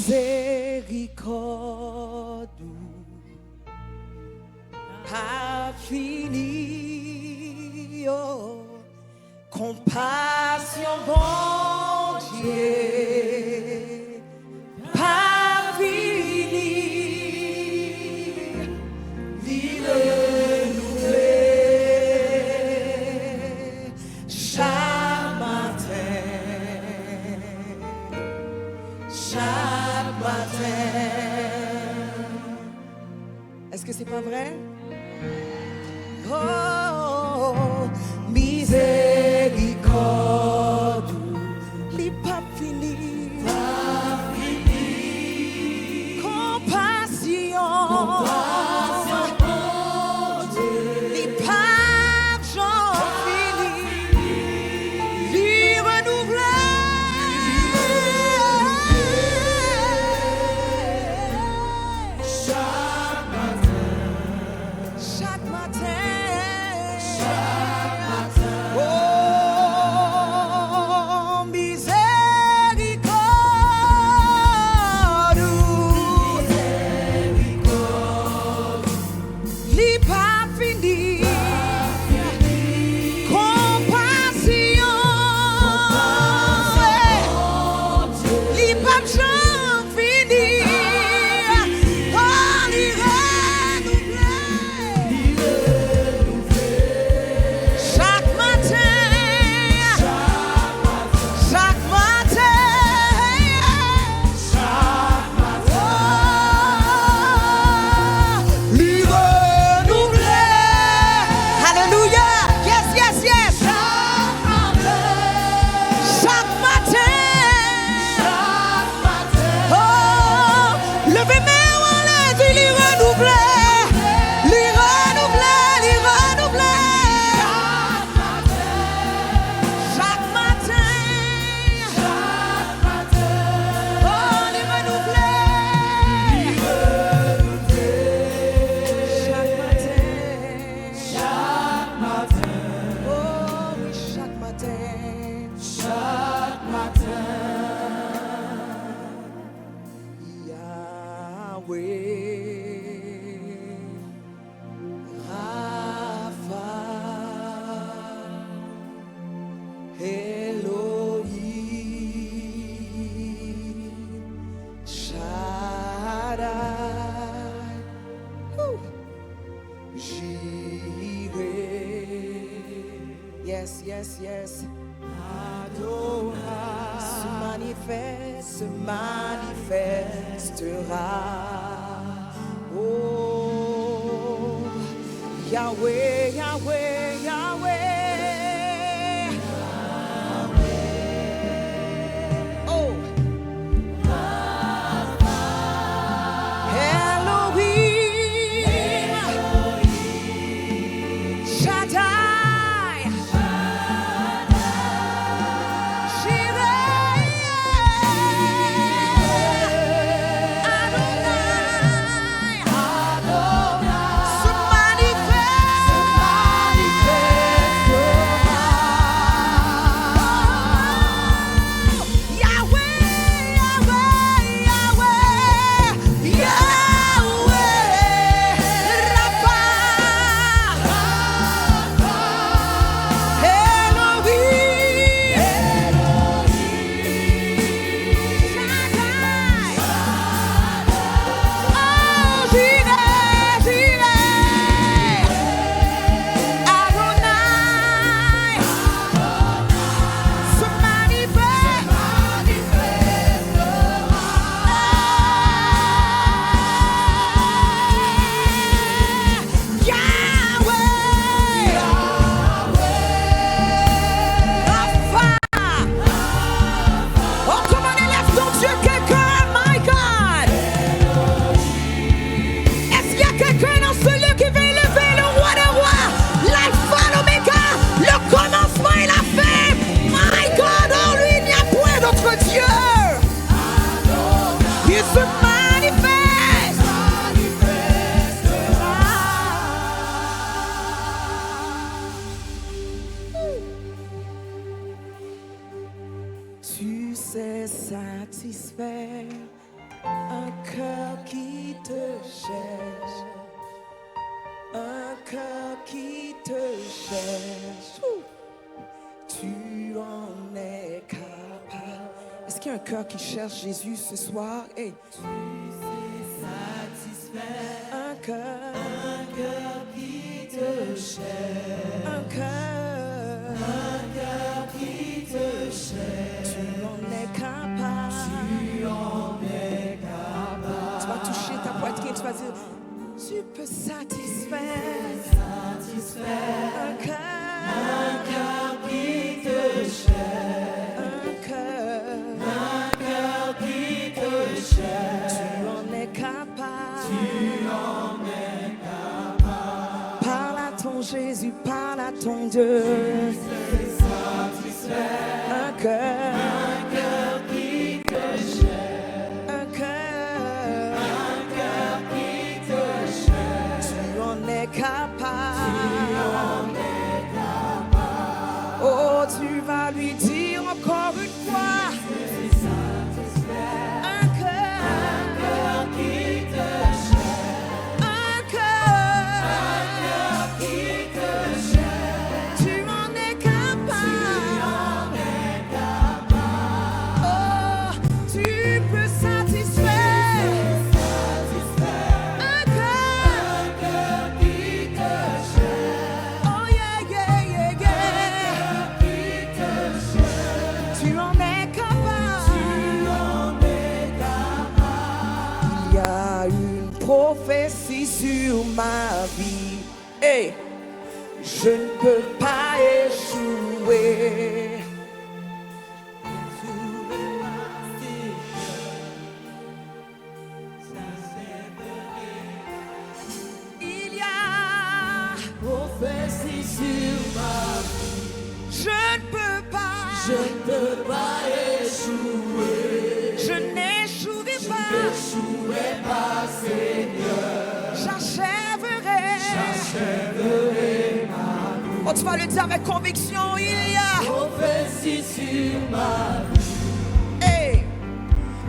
miséricorde pas fini, oh, compassion, bon Dieu, pas fini, renouvelé chaque matin, chaque matin. Est-ce que c'est pas vrai? Oh, miséricorde, li pas fini, compassion, li pas j'en fini, li renouvelé chaque matin. Yes, yes, yes. Adonai se manifestera. Oh, Yahweh, Yahweh, Yahweh. Oh, Elohim, Shaddai. Tu sais satisfaire Un cœur qui te cherche. Un cœur qui te cherche. Tu en es capable. Est-ce qu'il y a un cœur qui cherche Jésus ce soir? Hey. Tu sais satisfaire. Un cœur qui te cherche. Un cœur qui te cherche. Tu en es capable. Tu en es capable. Tu vas toucher ta poitrine, tu vas dire, tu peux satisfaire. Un cœur qui te cherche. Un cœur qui te cherche. Tu en es capable. Tu en es capable. Parle à ton Jésus, parle à ton Dieu. Un cœur qui te cherche. Un cœur qui te cherche. Tu en es capable. Oh, tu vas lui dire encore une fois. Un cœur qui te cherche. Un cœur qui te cherche. Tu en es capable. Oh, tu peux satisfaire. Un cœur qui te cherche. Oh yeah, yeah, yeah, yeah. Tu en es capable. Il y a une prophétie sur ma vie. Hey, je ne peux pas échouer. Il y a une prophétie sur ma vie. Je ne peux pas échouer. Je n'échouerai pas, Seigneur. J'achèverai ma vie. Oh, tu vas le dire avec conviction. Il y a prophétie sur ma vie. Hey.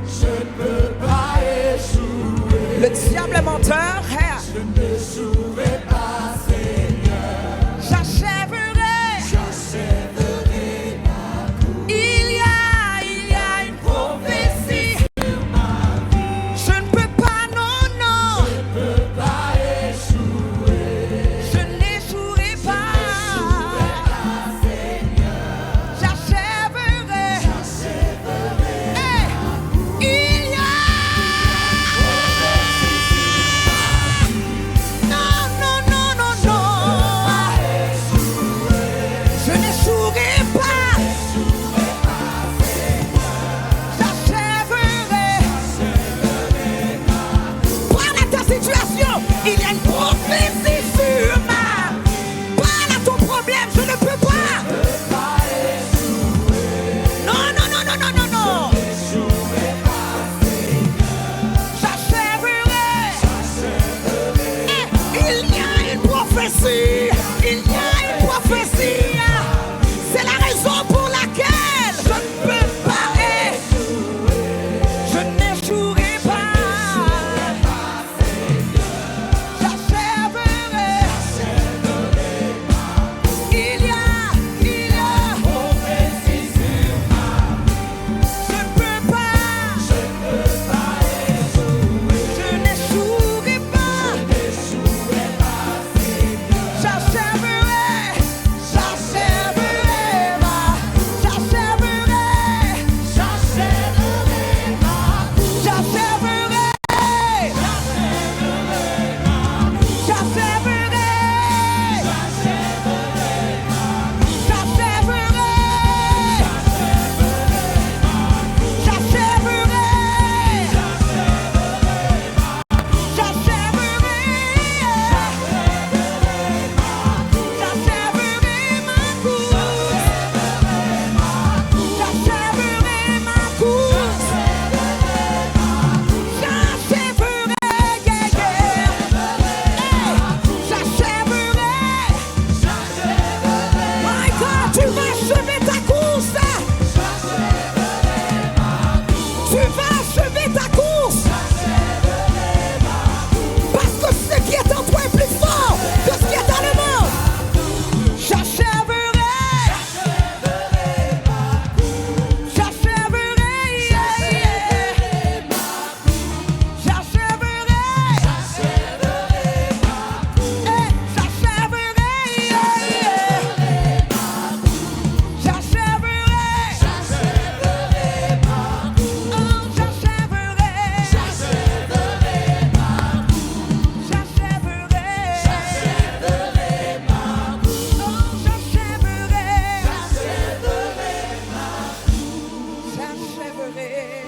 Je ne peux pas échouer. Le diable est menteur. Hey. Je n'échouerai pas, Seigneur. J'achèverai.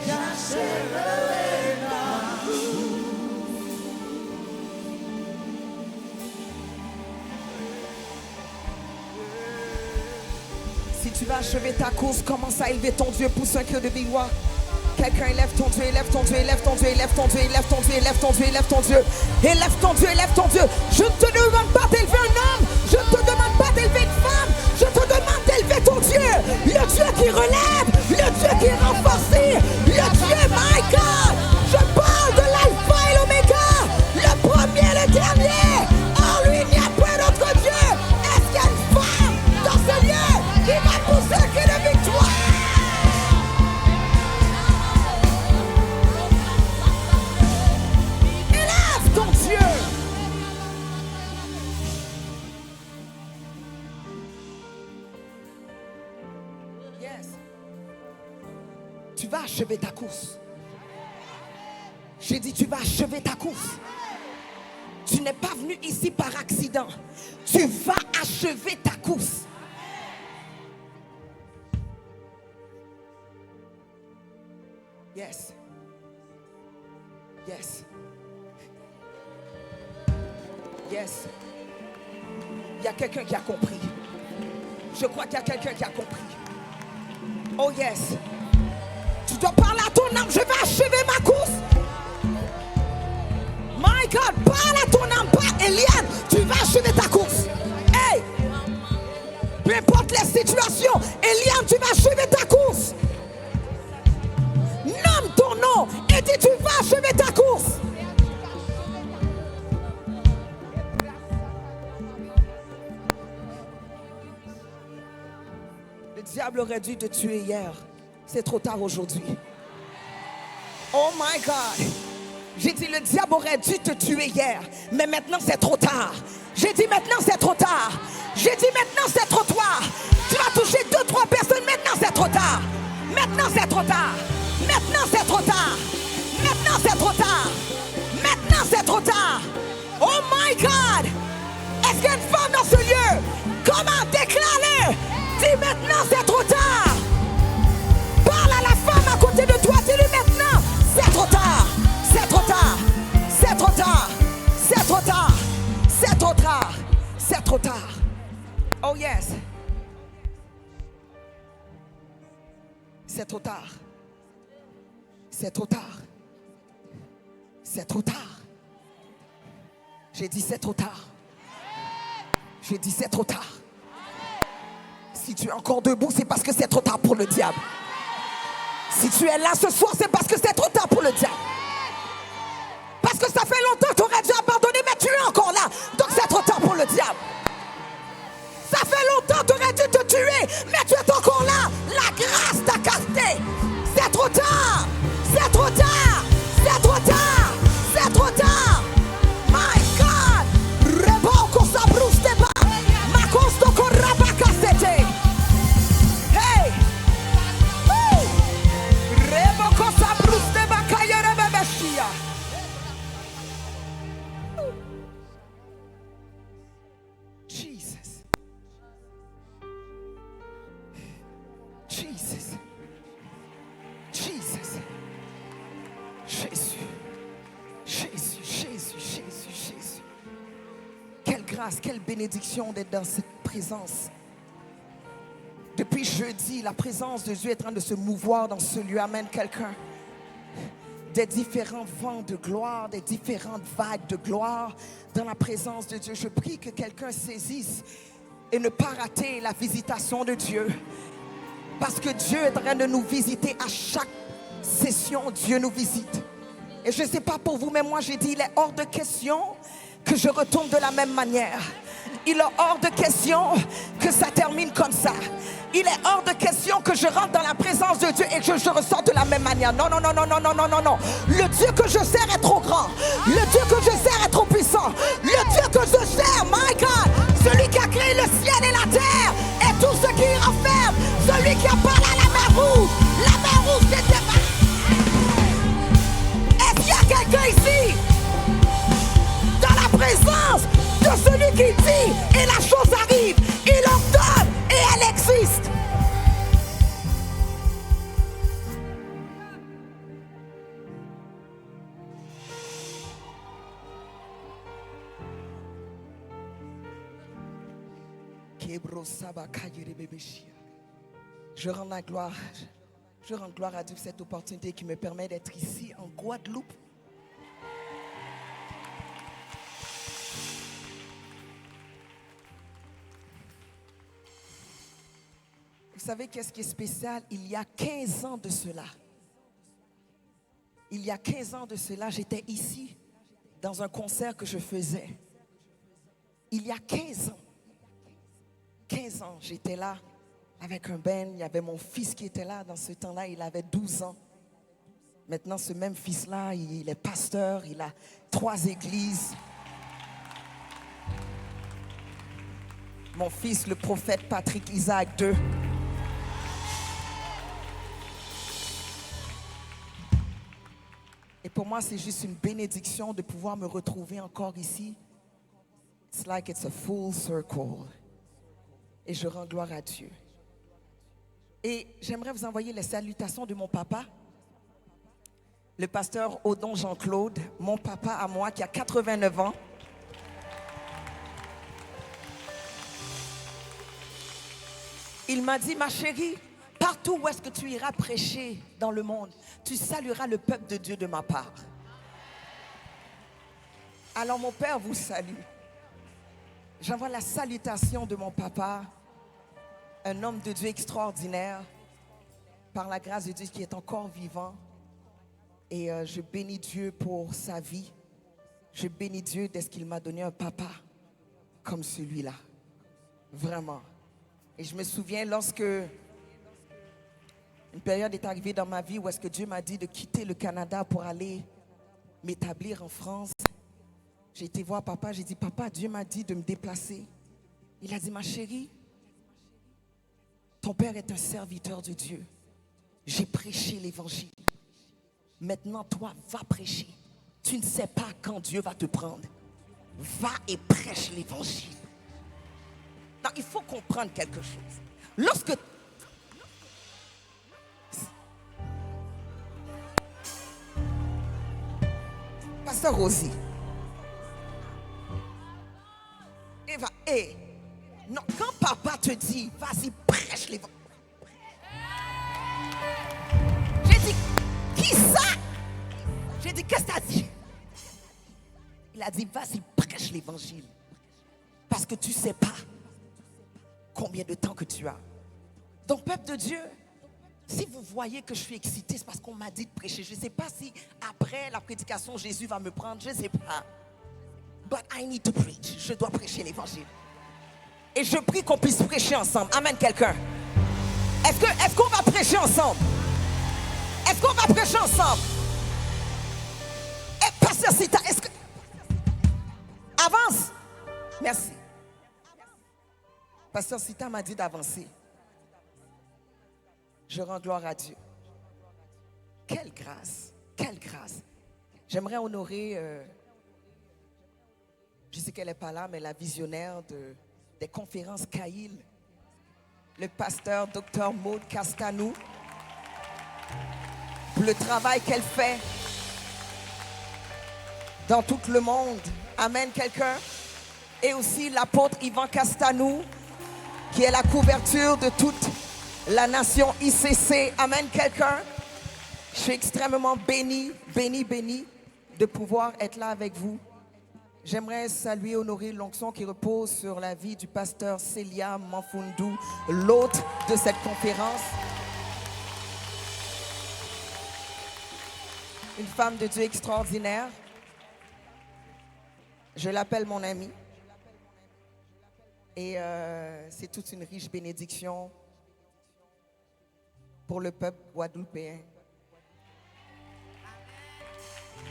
j'achèverai ma course. Si tu vas achever ta course, commence à élever ton Dieu, pousse un cœur de victoire. Quelqu'un élève ton Dieu, élève ton Dieu, élève ton Dieu, élève ton Dieu, élève ton Dieu, élève ton Dieu, élève ton Dieu, élève ton Dieu, élève ton Dieu. Je ne te demande pas d'élever un homme, je ne te demande pas d'élever une femme, je te demande d'élever ton Dieu, le Dieu qui relève, le Dieu qui est renforcé, le Dieu, my God. Je parle de l'alpha et l'oméga, le premier et le dernier. En lui, il n'y a pas d'autre Dieu. Est-ce qu'il y a une femme dans ce lieu qui va pousser un cri de victoire? Tu vas achever ta course. J'ai dit tu vas achever ta course. Tu n'es pas venu ici par accident. Tu vas achever ta course. Yes. Yes. Yes. Il y a quelqu'un qui a compris. Je crois qu'il y a quelqu'un qui a compris. Oh yes. Tu dois parler à ton âme, je vais achever ma course. My God, parle à ton âme, pas Eliane, tu vas achever ta course. Hey, peu importe les situations, Eliane, tu vas achever ta course. Nomme ton nom et dis tu vas achever ta course. Le diable aurait dû te tuer hier. C'est trop tard aujourd'hui. Oh my God. J'ai dit le diable aurait dû te tuer hier. Mais maintenant c'est trop tard. J'ai dit maintenant c'est trop tard. J'ai dit maintenant c'est trop tard. Tu vas toucher 2-3 personnes. Maintenant c'est trop tard. Maintenant c'est trop tard. Maintenant c'est trop tard. Maintenant c'est trop tard. Maintenant c'est trop tard. Oh my God. Est-ce qu'il y a une femme dans ce lieu? Comment déclare-le? Dis maintenant c'est trop tard. Parle à la femme à côté de toi, dis-lui maintenant, c'est trop tard, c'est trop tard, c'est trop tard, c'est trop tard, c'est trop tard, c'est trop tard. Oh yes. C'est trop tard. C'est trop tard. C'est trop tard. J'ai dit c'est trop tard. J'ai dit c'est trop tard. Si tu es encore debout, c'est parce que c'est trop tard pour le diable. Si tu es là ce soir, c'est parce que c'est trop tard pour le diable. Parce que ça fait longtemps que tu aurais dû abandonner, mais tu es encore là. Donc c'est trop tard pour le diable. Ça fait longtemps que tu aurais dû te tuer, mais tu es encore là. La grâce t'a capté. C'est trop tard. C'est trop tard. C'est trop tard. C'est trop tard. My God. Reboko sabrouche te ba. Makosto korabaka sete. Hey. Reboko sabrouche te ba kayere bebeshia. Jesus. Jesus. Jesus. Jésus. Jésus, Jésus, Jésus, Jésus. Quelle grâce, quelle bénédiction d'être dans cette présence. Depuis jeudi, la présence de Dieu est en train de se mouvoir dans ce lieu. Amène quelqu'un. Des différents vents de gloire, des différentes vagues de gloire dans la présence de Dieu. Je prie que quelqu'un saisisse et ne pas rater la visitation de Dieu. Parce que Dieu est en train de nous visiter à chaque session. Dieu nous visite. Et je ne sais pas pour vous, mais moi j'ai dit, il est hors de question que je retourne de la même manière. Il est hors de question que ça termine comme ça. Il est hors de question que je rentre dans la présence de Dieu et que je ressors de la même manière. Non, non, non, non, non, non, non, non, non. Le Dieu que je sers est trop grand. Le Dieu que je sers est trop puissant. Le Dieu que je sers, my God, celui qui a créé le ciel et la terre et tout ce qui y renferme. Celui qui a parlé à la mer rouge. La mer rouge n'était pas. Est-ce qu'il y a quelqu'un ici dans la présence de celui qui dit et la chose arrive, il ordonne et elle existe. Je rends la gloire. Je rends gloire à Dieu pour cette opportunité qui me permet d'être ici en Guadeloupe. Vous savez qu'est-ce qui est spécial? Il y a 15 ans de cela. Il y a 15 ans de cela, j'étais ici dans un concert que je faisais. Il y a 15 ans. 15 ans, j'étais là avec un band. Il y avait mon fils qui était là. Dans ce temps-là, il avait 12 ans. Maintenant, ce même fils-là, il est pasteur. Il a 3 églises. Mon fils, le prophète Patrick Isaac II. Et pour moi, c'est juste une bénédiction de pouvoir me retrouver encore ici. It's like it's a full circle. Et je rends gloire à Dieu. Et j'aimerais vous envoyer les salutations de mon papa, le pasteur Odon Jean-Claude, mon papa à moi qui a 89 ans. Il m'a dit, ma chérie, partout où est-ce que tu iras prêcher dans le monde, tu salueras le peuple de Dieu de ma part. Alors mon père vous salue. J'envoie la salutation de mon papa, un homme de Dieu extraordinaire, par la grâce de Dieu qui est encore vivant. Et je bénis Dieu pour sa vie. Je bénis Dieu d'être qu'il m'a donné un papa comme celui-là. Vraiment. Et je me souviens lorsque une période est arrivée dans ma vie où est-ce que Dieu m'a dit de quitter le Canada pour aller m'établir en France. J'ai été voir papa, j'ai dit, papa, Dieu m'a dit de me déplacer. Il a dit, ma chérie, ton père est un serviteur de Dieu. J'ai prêché l'évangile. Maintenant, toi, va prêcher. Tu ne sais pas quand Dieu va te prendre. Va et prêche l'évangile. Non, il faut comprendre quelque chose. Lorsque Pasteur Rosie, Eva, non, quand papa te dit, vas-y, prêche l'évangile. J'ai dit, qui ça? J'ai dit, qu'est-ce que t'as dit? Il a dit, vas-y, prêche l'évangile. Parce que tu ne sais pas combien de temps que tu as. Donc, peuple de Dieu, si vous voyez que je suis excité, c'est parce qu'on m'a dit de prêcher. Je ne sais pas si après la prédication, Jésus va me prendre, je ne sais pas. But I need to preach. Je dois prêcher l'évangile. Et je prie qu'on puisse prêcher ensemble. Amen, quelqu'un. Est-ce qu'on va prêcher ensemble? Est-ce qu'on va prêcher ensemble? Et Pasteur Sita, est-ce que... Avance. Merci. Pasteur Sita m'a dit d'avancer. Je rends gloire à Dieu. Quelle grâce. Quelle grâce. J'aimerais honorer... je sais qu'elle n'est pas là, mais la visionnaire des conférences Caïl, le pasteur Dr Maud Castanou, pour le travail qu'elle fait dans tout le monde. Amen, quelqu'un. Et aussi l'apôtre Yvan Castanou, qui est la couverture de toute la nation ICC. Amen, quelqu'un. Je suis extrêmement béni de pouvoir être là avec vous. J'aimerais saluer, honorer l'onction qui repose sur la vie du pasteur Célia Manfundou, l'hôte de cette conférence. Une femme de Dieu extraordinaire. Je l'appelle mon amie. Et c'est toute une riche bénédiction pour le peuple guadeloupéen.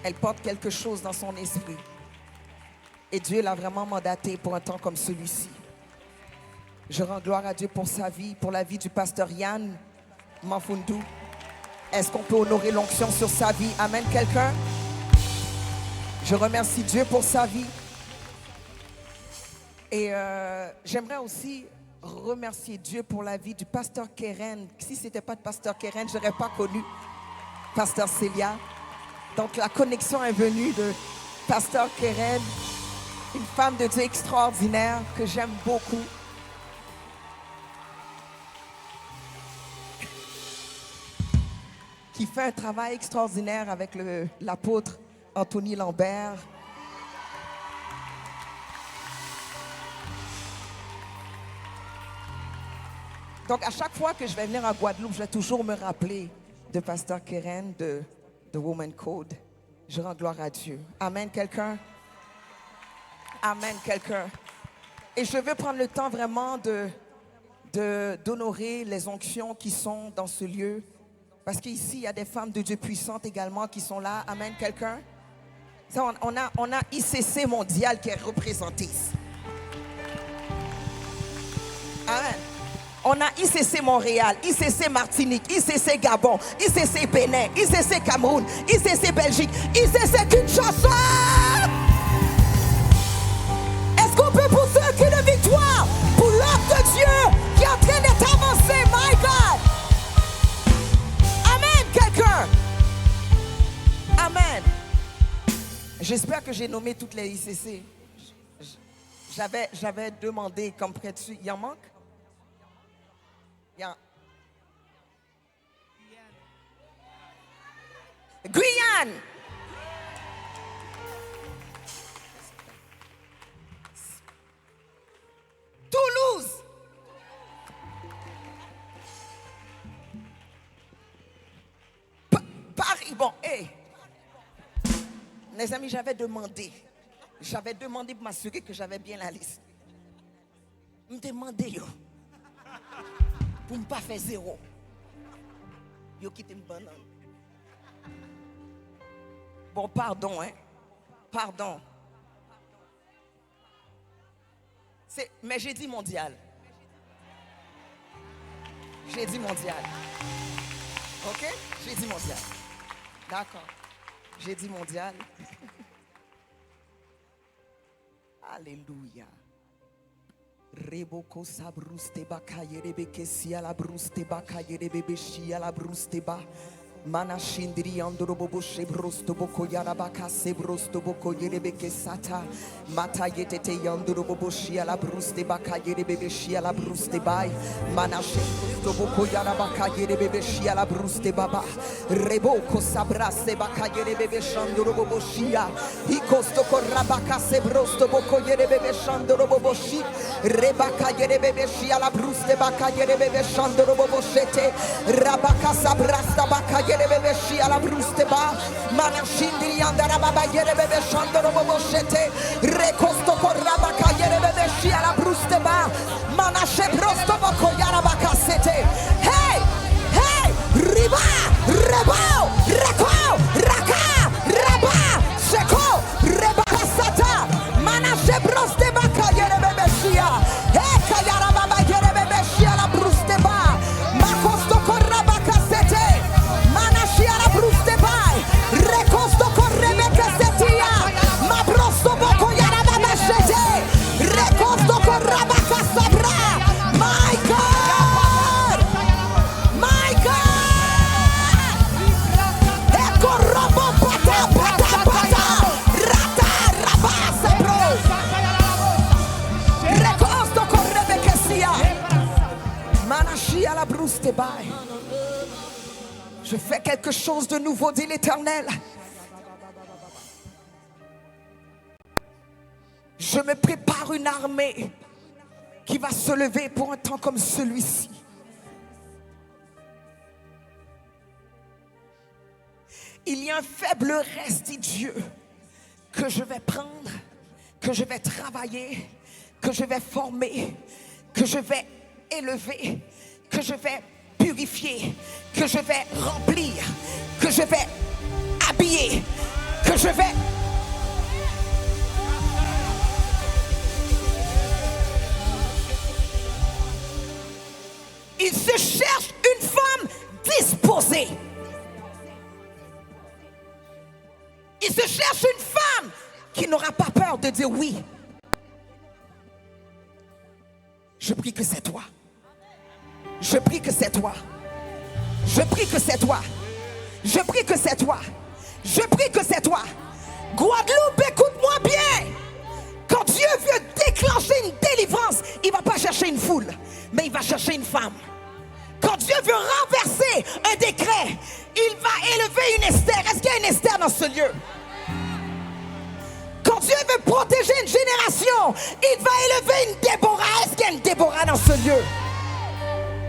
Elle porte quelque chose dans son esprit. Et Dieu l'a vraiment mandaté pour un temps comme celui-ci. Je rends gloire à Dieu pour sa vie, pour la vie du pasteur Yann Manfundou. Est-ce qu'on peut honorer l'onction sur sa vie? Amen, quelqu'un? Je remercie Dieu pour sa vie. Et j'aimerais aussi remercier Dieu pour la vie du pasteur Keren. Si ce n'était pas de pasteur Keren, je n'aurais pas connu pasteur Célia. Donc la connexion est venue de pasteur Keren, une femme de Dieu extraordinaire que j'aime beaucoup. qui fait un travail extraordinaire avec l'apôtre Anthony Lambert. Donc, à chaque fois que je vais venir à Guadeloupe, je vais toujours me rappeler de Pasteur Keren, de Woman Code. Je rends gloire à Dieu. Amen, quelqu'un? Amen, quelqu'un? Et je veux prendre le temps vraiment d'honorer les onctions qui sont dans ce lieu. Parce qu'ici, il y a des femmes de Dieu puissantes également qui sont là. Amen, quelqu'un? On a ICC mondial qui est représenté ici. Amen. On a ICC Montréal, ICC Martinique, ICC Gabon, ICC Bénin, ICC Cameroun, ICC Belgique, ICC Kinshasa. Est-ce qu'on peut pousser un cri de victoire pour l'œuvre de Dieu qui est en train d'être avancée, my God? Amen, quelqu'un? Amen. J'espère que j'ai nommé toutes les ICC. J'avais demandé comme près dessus. Il y en manque? Guyane. Toulouse. Paris. Bon, hey. Les amis, j'avais demandé pour m'assurer que j'avais bien la liste. Je me demandais, pour ne pas faire zéro. Yo quitte une banane. Bon, pardon, hein. Pardon. Mais j'ai dit mondial. J'ai dit mondial. Ok? J'ai dit mondial. D'accord. J'ai dit mondial. Alléluia. Reboko sabruste baka yerebeke sia la bruste baka yerebebe shia la bruste ba. Mana shindiri andoro bobo shebrosto boko yarabaka sebrosto boko yerebeke sata. Mata yetete yandoro bobo shia la bruste baka yerebebe shia la bruste bai. Mana shebrosto boko yarabaka yerebebe shia la bruste baba. Reboko sabraste baka yerebebe shandoro bobo shia. Ikosto korabaka sebrosto boko yerebebe shandoro bobo shi. Rebaka yerebebe shia la bruste baka yerebebe shandoro bobo shete. Rabaka sabrasta baka yerebebe shia la bruste ba. Mana shindiri andara baba yerebebe shandoro bobo shete. Rekosto korabaka yerebebe shia la bruste ba. Mana shebrosto boko yarabaka sete. Hey! Hey! Riba! Rebo! Reko! Raka! Raba! Sheko! Reba sata! Mana shebroste baka yerebebe shia. Hey! Kayara baba yerebebe shia la bruste ba. Makosto korabaka sete. Mana shia la bruste ba. Rekosto korebeke setia. Ma brosto boko yarababa shete. Rekosto korabaka sabra. My God! My God! Eko robo pata pata pata. Rata rabasa bro. Rekosto korebeke sia. Mana shia la bruste ba. Je fais quelque chose de nouveau, dit l'Éternel. Je me prépare une armée qui va se lever pour un temps comme celui-ci. Il y a un faible reste, dit Dieu, que je vais prendre, que je vais travailler, que je vais former, que je vais élever, que je vais purifier, que je vais remplir, que je vais habiller, que je vais... Il se cherche une femme disposée. Il se cherche une femme qui n'aura pas peur de dire oui. Je prie que c'est toi. Je prie que c'est toi. Je prie que c'est toi. Je prie que c'est toi. Je prie que c'est toi. Guadeloupe, écoute-moi bien. Quand Dieu veut déclencher une délivrance, il ne va pas chercher une foule, mais il va chercher une femme. Quand Dieu veut renverser un décret, il va élever une Esther. Est-ce qu'il y a une Esther dans ce lieu? Quand Dieu veut protéger une génération, il va élever une Déborah. Est-ce qu'il y a une Déborah dans ce lieu?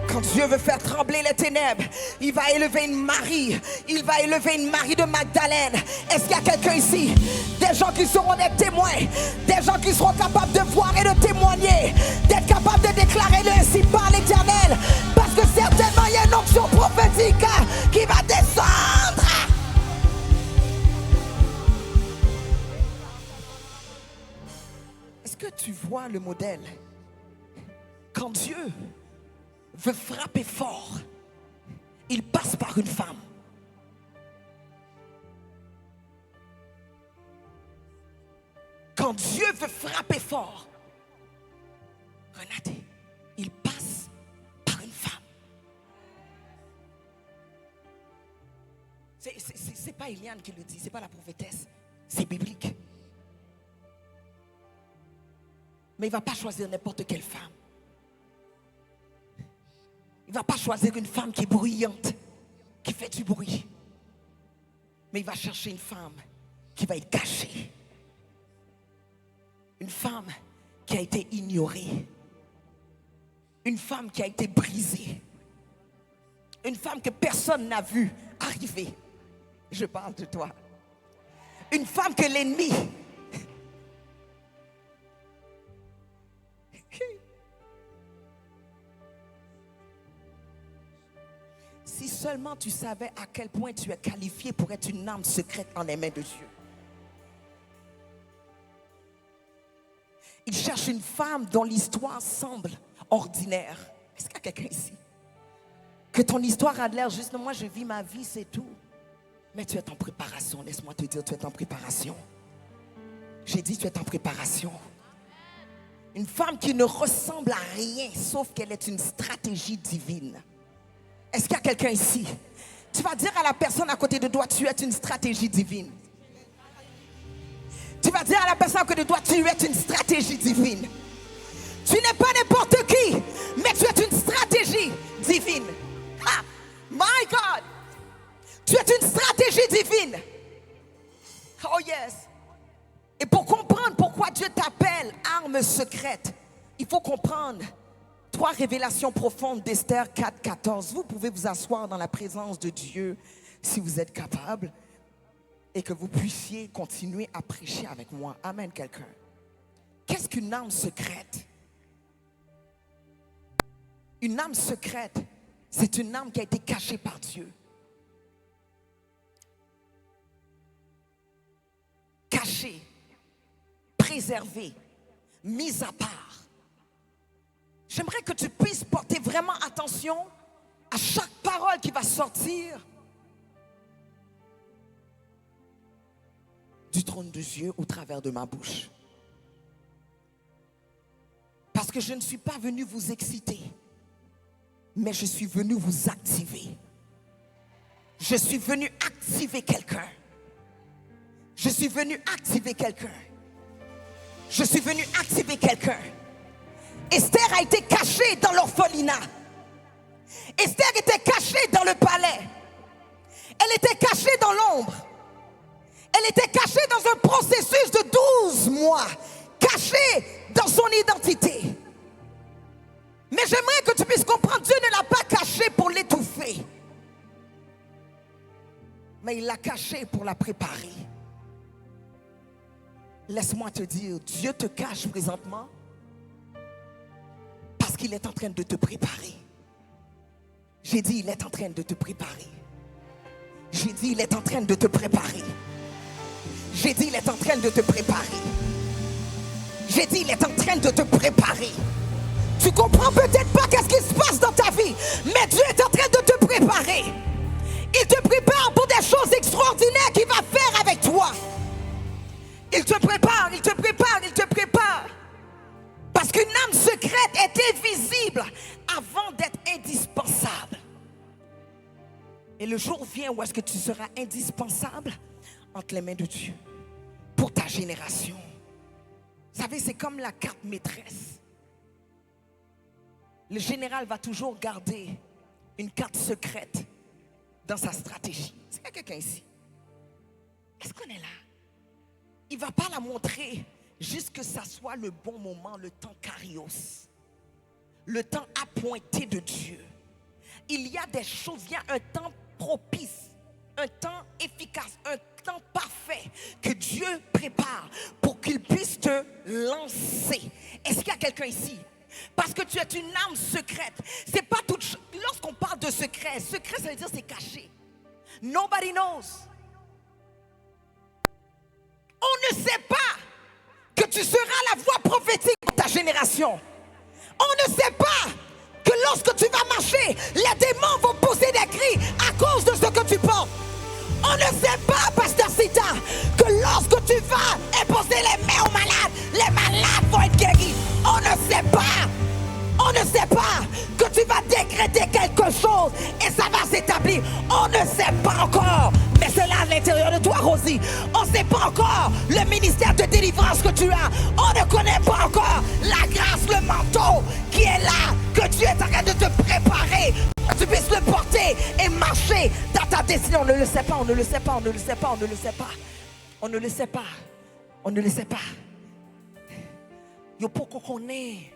Quand Dieu veut faire trembler les ténèbres, il va élever une Marie. Il va élever une Marie de Magdalène. Est-ce qu'il y a quelqu'un ici? Des gens qui seront des témoins. Des gens qui seront capables de voir et de témoigner. D'être capables de déclarer le ainsi par l'Éternel. Parce que certainement il y a une onction prophétique qui va descendre. Est-ce que tu vois le modèle? Quand Dieu veut frapper fort, il passe par une femme. Quand Dieu veut frapper fort, regardez, il passe par une femme. C'est pas Eliane qui le dit, c'est pas la prophétesse, c'est biblique. Mais il ne va pas choisir n'importe quelle femme. Il ne va pas choisir une femme qui est bruyante, qui fait du bruit. Mais il va chercher une femme qui va être cachée. Une femme qui a été ignorée. Une femme qui a été brisée. Une femme que personne n'a vue arriver. Je parle de toi. Une femme que l'ennemi... Si seulement tu savais à quel point tu es qualifié pour être une âme secrète en les mains de Dieu. Il cherche une femme dont l'histoire semble ordinaire. Est-ce qu'il y a quelqu'un ici? Que ton histoire a l'air juste, moi je vis ma vie, c'est tout. Mais tu es en préparation, laisse-moi te dire, tu es en préparation. J'ai dit tu es en préparation. Une femme qui ne ressemble à rien, sauf qu'elle est une stratégie divine. Est-ce qu'il y a quelqu'un ici? Tu vas dire à la personne à côté de toi, tu es une stratégie divine. Tu vas dire à la personne à côté de toi, tu es une stratégie divine. Tu n'es pas n'importe qui, mais tu es une stratégie divine. Ah, my God! Tu es une stratégie divine. Oh yes. Et pour comprendre pourquoi Dieu t'appelle arme secrète, il faut comprendre 3 révélations profondes d'Esther 4:14. Vous pouvez vous asseoir dans la présence de Dieu si vous êtes capable et que vous puissiez continuer à prêcher avec moi. Amen, quelqu'un. Qu'est-ce qu'une âme secrète? Une âme secrète, c'est une âme qui a été cachée par Dieu. Cachée, préservée, mise à part. J'aimerais que tu puisses porter vraiment attention à chaque parole qui va sortir du trône de Dieu au travers de ma bouche. Parce que je ne suis pas venu vous exciter, mais je suis venu vous activer. Je suis venu activer quelqu'un. Je suis venu activer quelqu'un. Je suis venu activer quelqu'un. Esther a été cachée dans l'orphelinat. Esther était cachée dans le palais. Elle était cachée dans l'ombre. Elle était cachée dans un processus de 12 mois. Cachée dans son identité. Mais j'aimerais que tu puisses comprendre, Dieu ne l'a pas cachée pour l'étouffer. Mais il l'a cachée pour la préparer. Laisse-moi te dire, Dieu te cache présentement parce qu'il est en train de te préparer. J'ai dit, il est en train de te préparer. J'ai dit, il est en train de te préparer. J'ai dit, il est en train de te préparer. J'ai dit, il est en train de te préparer. Tu comprends peut-être pas qu'est-ce qui se passe dans ta vie, mais Dieu est en train de te préparer. Il te prépare pour des choses extraordinaires qu'il va faire avec toi. Il te prépare, il te prépare, il te prépare. Parce qu'une âme secrète est invisible avant d'être indispensable. Et le jour vient où est-ce que tu seras indispensable entre les mains de Dieu pour ta génération. Vous savez, c'est comme la carte maîtresse. Le général va toujours garder une carte secrète dans sa stratégie. Est-ce qu'il y a quelqu'un ici? Est-ce qu'on est là? Il ne va pas la montrer jusqu'à ce que ça soit le bon moment, le temps kairos, le temps appointé de Dieu. Il y a des choses, il y a un temps propice, un temps efficace, un temps parfait que Dieu prépare pour qu'il puisse te lancer. Est-ce qu'il y a quelqu'un ici? Parce que tu es une âme secrète. C'est pas toute chose. Lorsqu'on parle de secret, secret ça veut dire c'est caché. Nobody knows. On ne sait pas que tu seras la voix prophétique de ta génération. On ne sait pas que lorsque tu vas marcher, les démons vont pousser des cris à cause de ce que tu portes. On ne sait pas, pasteur Sita, que lorsque tu vas imposer les mains aux malades, les malades vont être guéris. On ne sait pas que tu vas décréter quelque chose et ça va s'établir. On ne sait pas encore, mais c'est là à l'intérieur de toi, Rosie. On ne sait pas encore le ministère de délivrance que tu as. On ne connaît pas encore la grâce, le manteau qui est là, que Dieu est en train de te préparer pour que tu puisses le porter et marcher dans ta destinée. On ne le sait pas, on ne le sait pas, on ne le sait pas, on ne le sait pas. On ne le sait pas, on ne le sait pas. Yo pour qu'on connaît.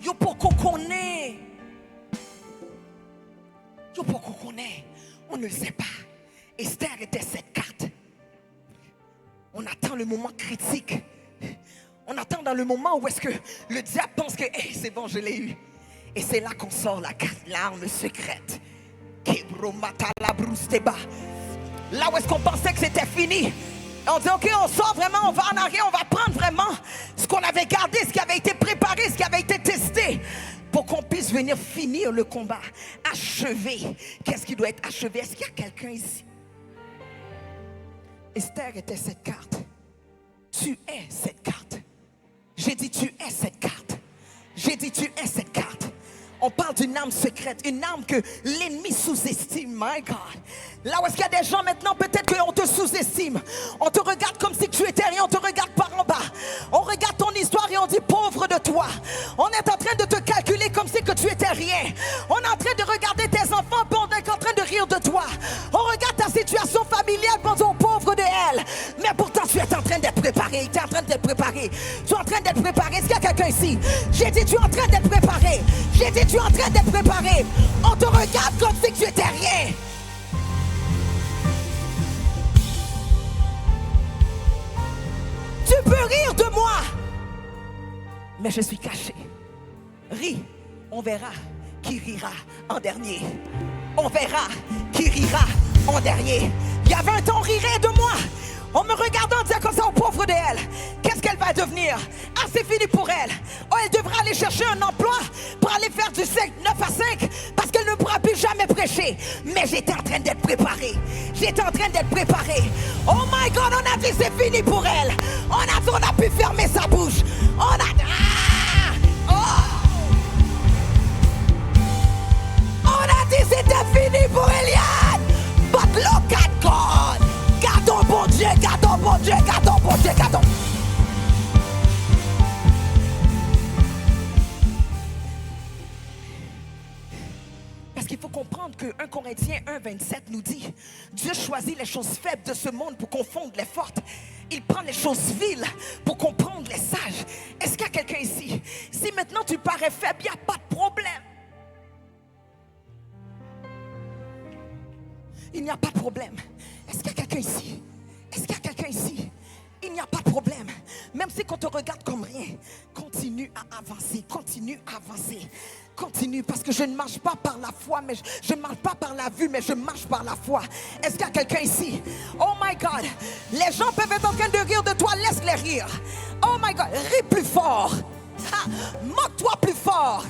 Yo pour qu'on connaît. Yo pour qu'on connaît. On ne le sait pas. Esther était cette carte. On attend le moment critique. On attend dans le moment où est-ce que le diable pense que hey, c'est bon, je l'ai eu. Et c'est là qu'on sort la carte, l'arme secrète. Là où est-ce qu'on pensait que c'était fini. On dit ok, on sort vraiment, on va en arrière, on va prendre vraiment ce qu'on avait gardé, ce qui avait été préparé, ce qui avait été testé, pour qu'on puisse venir finir le combat, achever. Qu'est-ce qui doit être achevé? Est-ce qu'il y a quelqu'un ici? Esther était cette carte. Tu es cette carte. J'ai dit tu es cette carte. J'ai dit tu es cette carte. On parle d'une âme secrète, une âme que l'ennemi sous-estime. My God. Là où est-ce qu'il y a des gens maintenant, peut-être qu'on te sous-estime. On te regarde comme si tu étais rien, on te regarde par en bas. On regarde ton histoire et on dit pauvre de toi. On est en train de te calculer comme si que tu étais rien. On est en train de regarder tes enfants, puis on est en train de rire de toi. On regarde ta situation familiale, puis on dit pauvre de elle. Mais pourtant tu es en train d'être préparé. Tu es en train d'être préparé. Tu es en train d'être préparé. Est-ce qu'il y a quelqu'un ici? J'ai dit tu es en train d'être préparé. J'ai dit tu es en train d'être préparé. On te regarde comme si tu étais rien. Tu peux rire de moi, mais je suis caché. Ris, on verra qui rira en dernier. On verra qui rira en dernier. Il y avait un temps, on rirait de moi. On me regardait en disant comme ça aux pauvres de elle. Qu'est-ce qu'elle va devenir? Ah, c'est fini pour elle. Oh, elle devra aller chercher un emploi pour aller faire du 9 à 5 parce qu'elle ne pourra plus jamais prêcher. Mais j'étais en train d'être préparé. J'étais en train d'être préparé. Oh my God, on a dit c'est fini pour elle. On a pu fermer sa bouche. On a... Ah! Oh! On a dit c'était fini pour Eliane. But look at God. Gardons bon Dieu, gardons bon Dieu, gardons bon Dieu, gardons. Parce qu'il faut comprendre que 1 Corinthiens 1,27 nous dit Dieu choisit les choses faibles de ce monde pour confondre les fortes. Il prend les choses viles pour comprendre les sages. Est-ce qu'il y a quelqu'un ici? Si maintenant tu parais faible, il n'y a pas de problème. Il n'y a pas de problème. Est-ce qu'il y a quelqu'un ici? Est-ce qu'il y a quelqu'un ici? Il n'y a pas de problème. Même si on te regarde comme rien, continue à avancer, continue à avancer. Continue, parce que je ne marche pas par la foi, mais je ne marche pas par la vue, mais je marche par la foi. Est-ce qu'il y a quelqu'un ici? Oh my God, les gens peuvent être en train de rire de toi, laisse-les rire. Oh my God, ris plus fort. Moque-toi plus fort.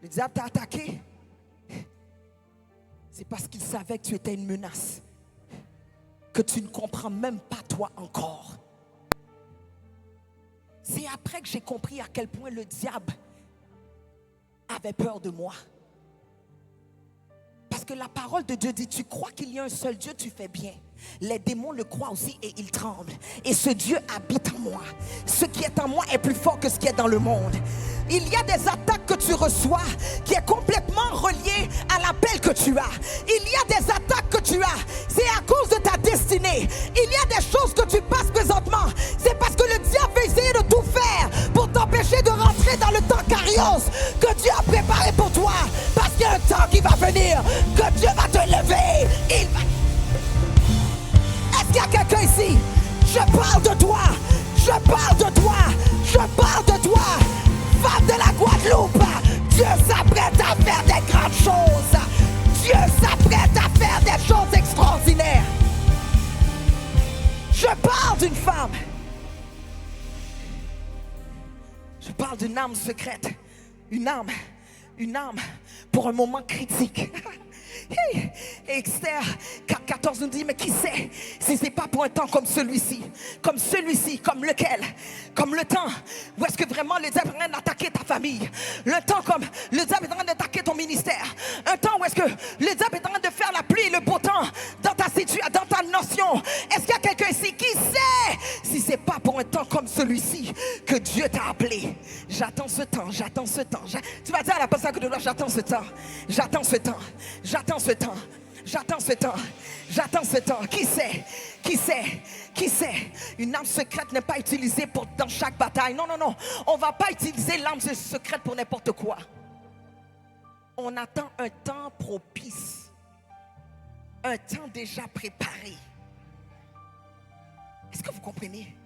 Le diable t'a attaqué. C'est parce qu'il savait que tu étais une menace, que tu ne comprends même pas toi encore. C'est après que j'ai compris à quel point le diable avait peur de moi. Parce que la parole de Dieu dit, tu crois qu'il y a un seul Dieu, tu fais bien. Les démons le croient aussi et ils tremblent. Et ce Dieu habite en moi. Ce qui est en moi est plus fort que ce qui est dans le monde. Il y a des attaques que tu reçois qui est complètement relié à l'appel que tu as. Il y a des attaques que tu as. C'est à cause de ta destinée. Il y a des choses que tu passes présentement. C'est parce que le diable veut essayer de tout faire pour t'empêcher de rentrer dans le temps Kairos que Dieu a préparé pour toi. Parce qu'il y a un temps qui va venir, que Dieu va te lever. Il va... Est-ce qu'il y a quelqu'un ici? Je parle de toi. Je parle de toi. Je parle de toi. Femme de la Guadeloupe, Dieu s'apprête à faire des grandes choses. Dieu s'apprête à faire des choses extraordinaires. Je parle d'une femme. Je parle d'une âme secrète. Une âme pour un moment critique. Et Esther 4:14 nous dit, mais qui sait si c'est pas pour un temps comme celui-ci, comme lequel, comme le temps où est-ce que vraiment le diable est en train d'attaquer ta famille, le temps comme le diable est en train d'attaquer ton ministère, un temps où est-ce que le diable est en train de faire la pluie et le beau temps dans ta situation, dans ta notion. Est-ce qu'il y a quelqu'un ici qui sait si c'est pas pour un temps comme celui-ci que Dieu t'a appelé? J'attends ce temps, j'attends ce temps. Tu vas dire à la personne que de là, j'attends ce temps, j'attends ce temps, j'attends ce temps, j'attends ce temps, j'attends ce temps. Qui sait? Qui sait? Qui sait? Une arme secrète n'est pas utilisée dans chaque bataille. Non, non, non. On ne va pas utiliser l'arme secrète pour n'importe quoi. On attend un temps propice, un temps déjà préparé. Est-ce que vous comprenez?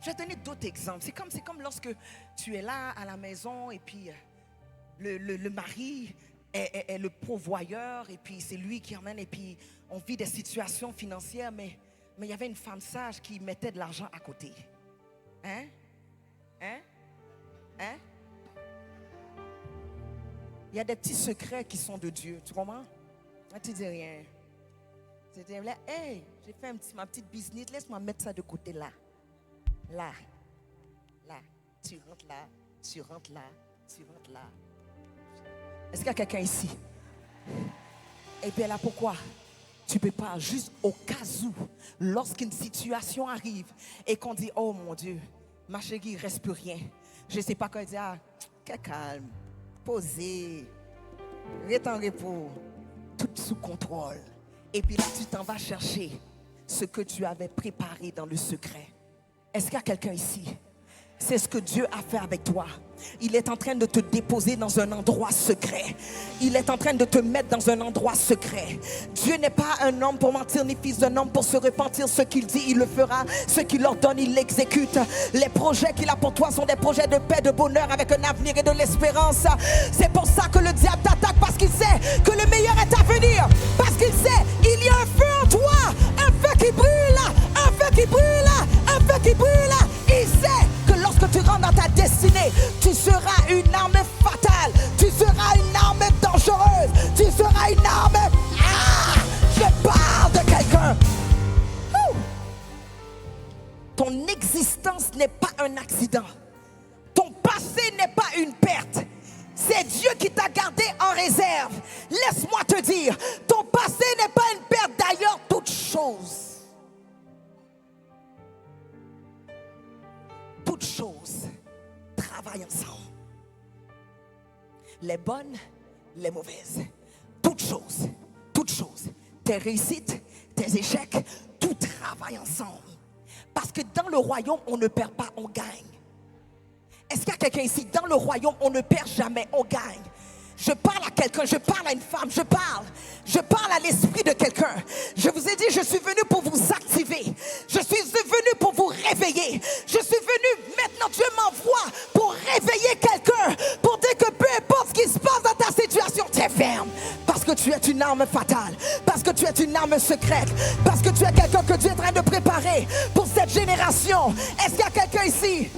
Je vais donner d'autres exemples. C'est comme lorsque tu es là à la maison et puis le mari est le pourvoyeur et puis c'est lui qui emmène et puis on vit des situations financières, mais il y avait une femme sage qui mettait de l'argent à côté. Hein? Il y a des petits secrets qui sont de Dieu, tu comprends? Tu dis rien. Tu dis là, hey, j'ai fait ma petite business, laisse-moi mettre ça de côté là. Là, tu rentres là, tu rentres là, tu rentres là. Est-ce qu'il y a quelqu'un ici? Et puis là, pourquoi? Tu peux pas, juste au cas où, lorsqu'une situation arrive et qu'on dit, oh mon Dieu, ma chérie, il ne reste plus rien. Je ne sais pas quoi dire, ah, quel calme, posé, reste en repos, tout sous contrôle. Et puis là, tu t'en vas chercher ce que tu avais préparé dans le secret. Est-ce qu'il y a quelqu'un ici? C'est ce que Dieu a fait avec toi. Il est en train de te déposer dans un endroit secret. Il est en train de te mettre dans un endroit secret. Dieu n'est pas un homme pour mentir, ni fils d'un homme pour se repentir. Ce qu'il dit, il le fera. Ce qu'il ordonne, il l'exécute. Les projets qu'il a pour toi sont des projets de paix, de bonheur, avec un avenir et de l'espérance. C'est pour ça que le diable t'attaque, parce qu'il sait que le meilleur est à venir. Parce qu'il sait, il y a un feu en toi. Un feu qui brûle. Un feu qui brûle. Un feu qui brûle. Il sait que lorsque tu rentres dans ta destinée, tu seras une arme fatale, tu seras une arme dangereuse, tu seras une arme... Ah! Je parle de quelqu'un. Ton existence n'est pas un accident. Ton passé n'est pas une perte. C'est Dieu qui t'a gardé en réserve. Laisse-moi te dire, ton passé n'est pas une perte. D'ailleurs, toute chose travaillent ensemble. Les bonnes, les mauvaises. Toutes choses. Tes réussites, tes échecs, tout travaille ensemble. Parce que dans le royaume, on ne perd pas, on gagne. Est-ce qu'il y a quelqu'un ici? Dans le royaume, on ne perd jamais, on gagne. Je parle à quelqu'un, je parle à une femme, je parle à l'esprit de quelqu'un. Je vous ai dit, je suis venu pour vous activer. Je suis venu pour vous réveiller. Je suis venu, maintenant Dieu m'envoie pour réveiller quelqu'un. Pour dire que peu importe ce qui se passe dans ta situation, tu es ferme. Parce que tu es une arme fatale. Parce que tu es une arme secrète. Parce que tu es quelqu'un que Dieu est en train de préparer pour cette génération. Est-ce qu'il y a quelqu'un ici?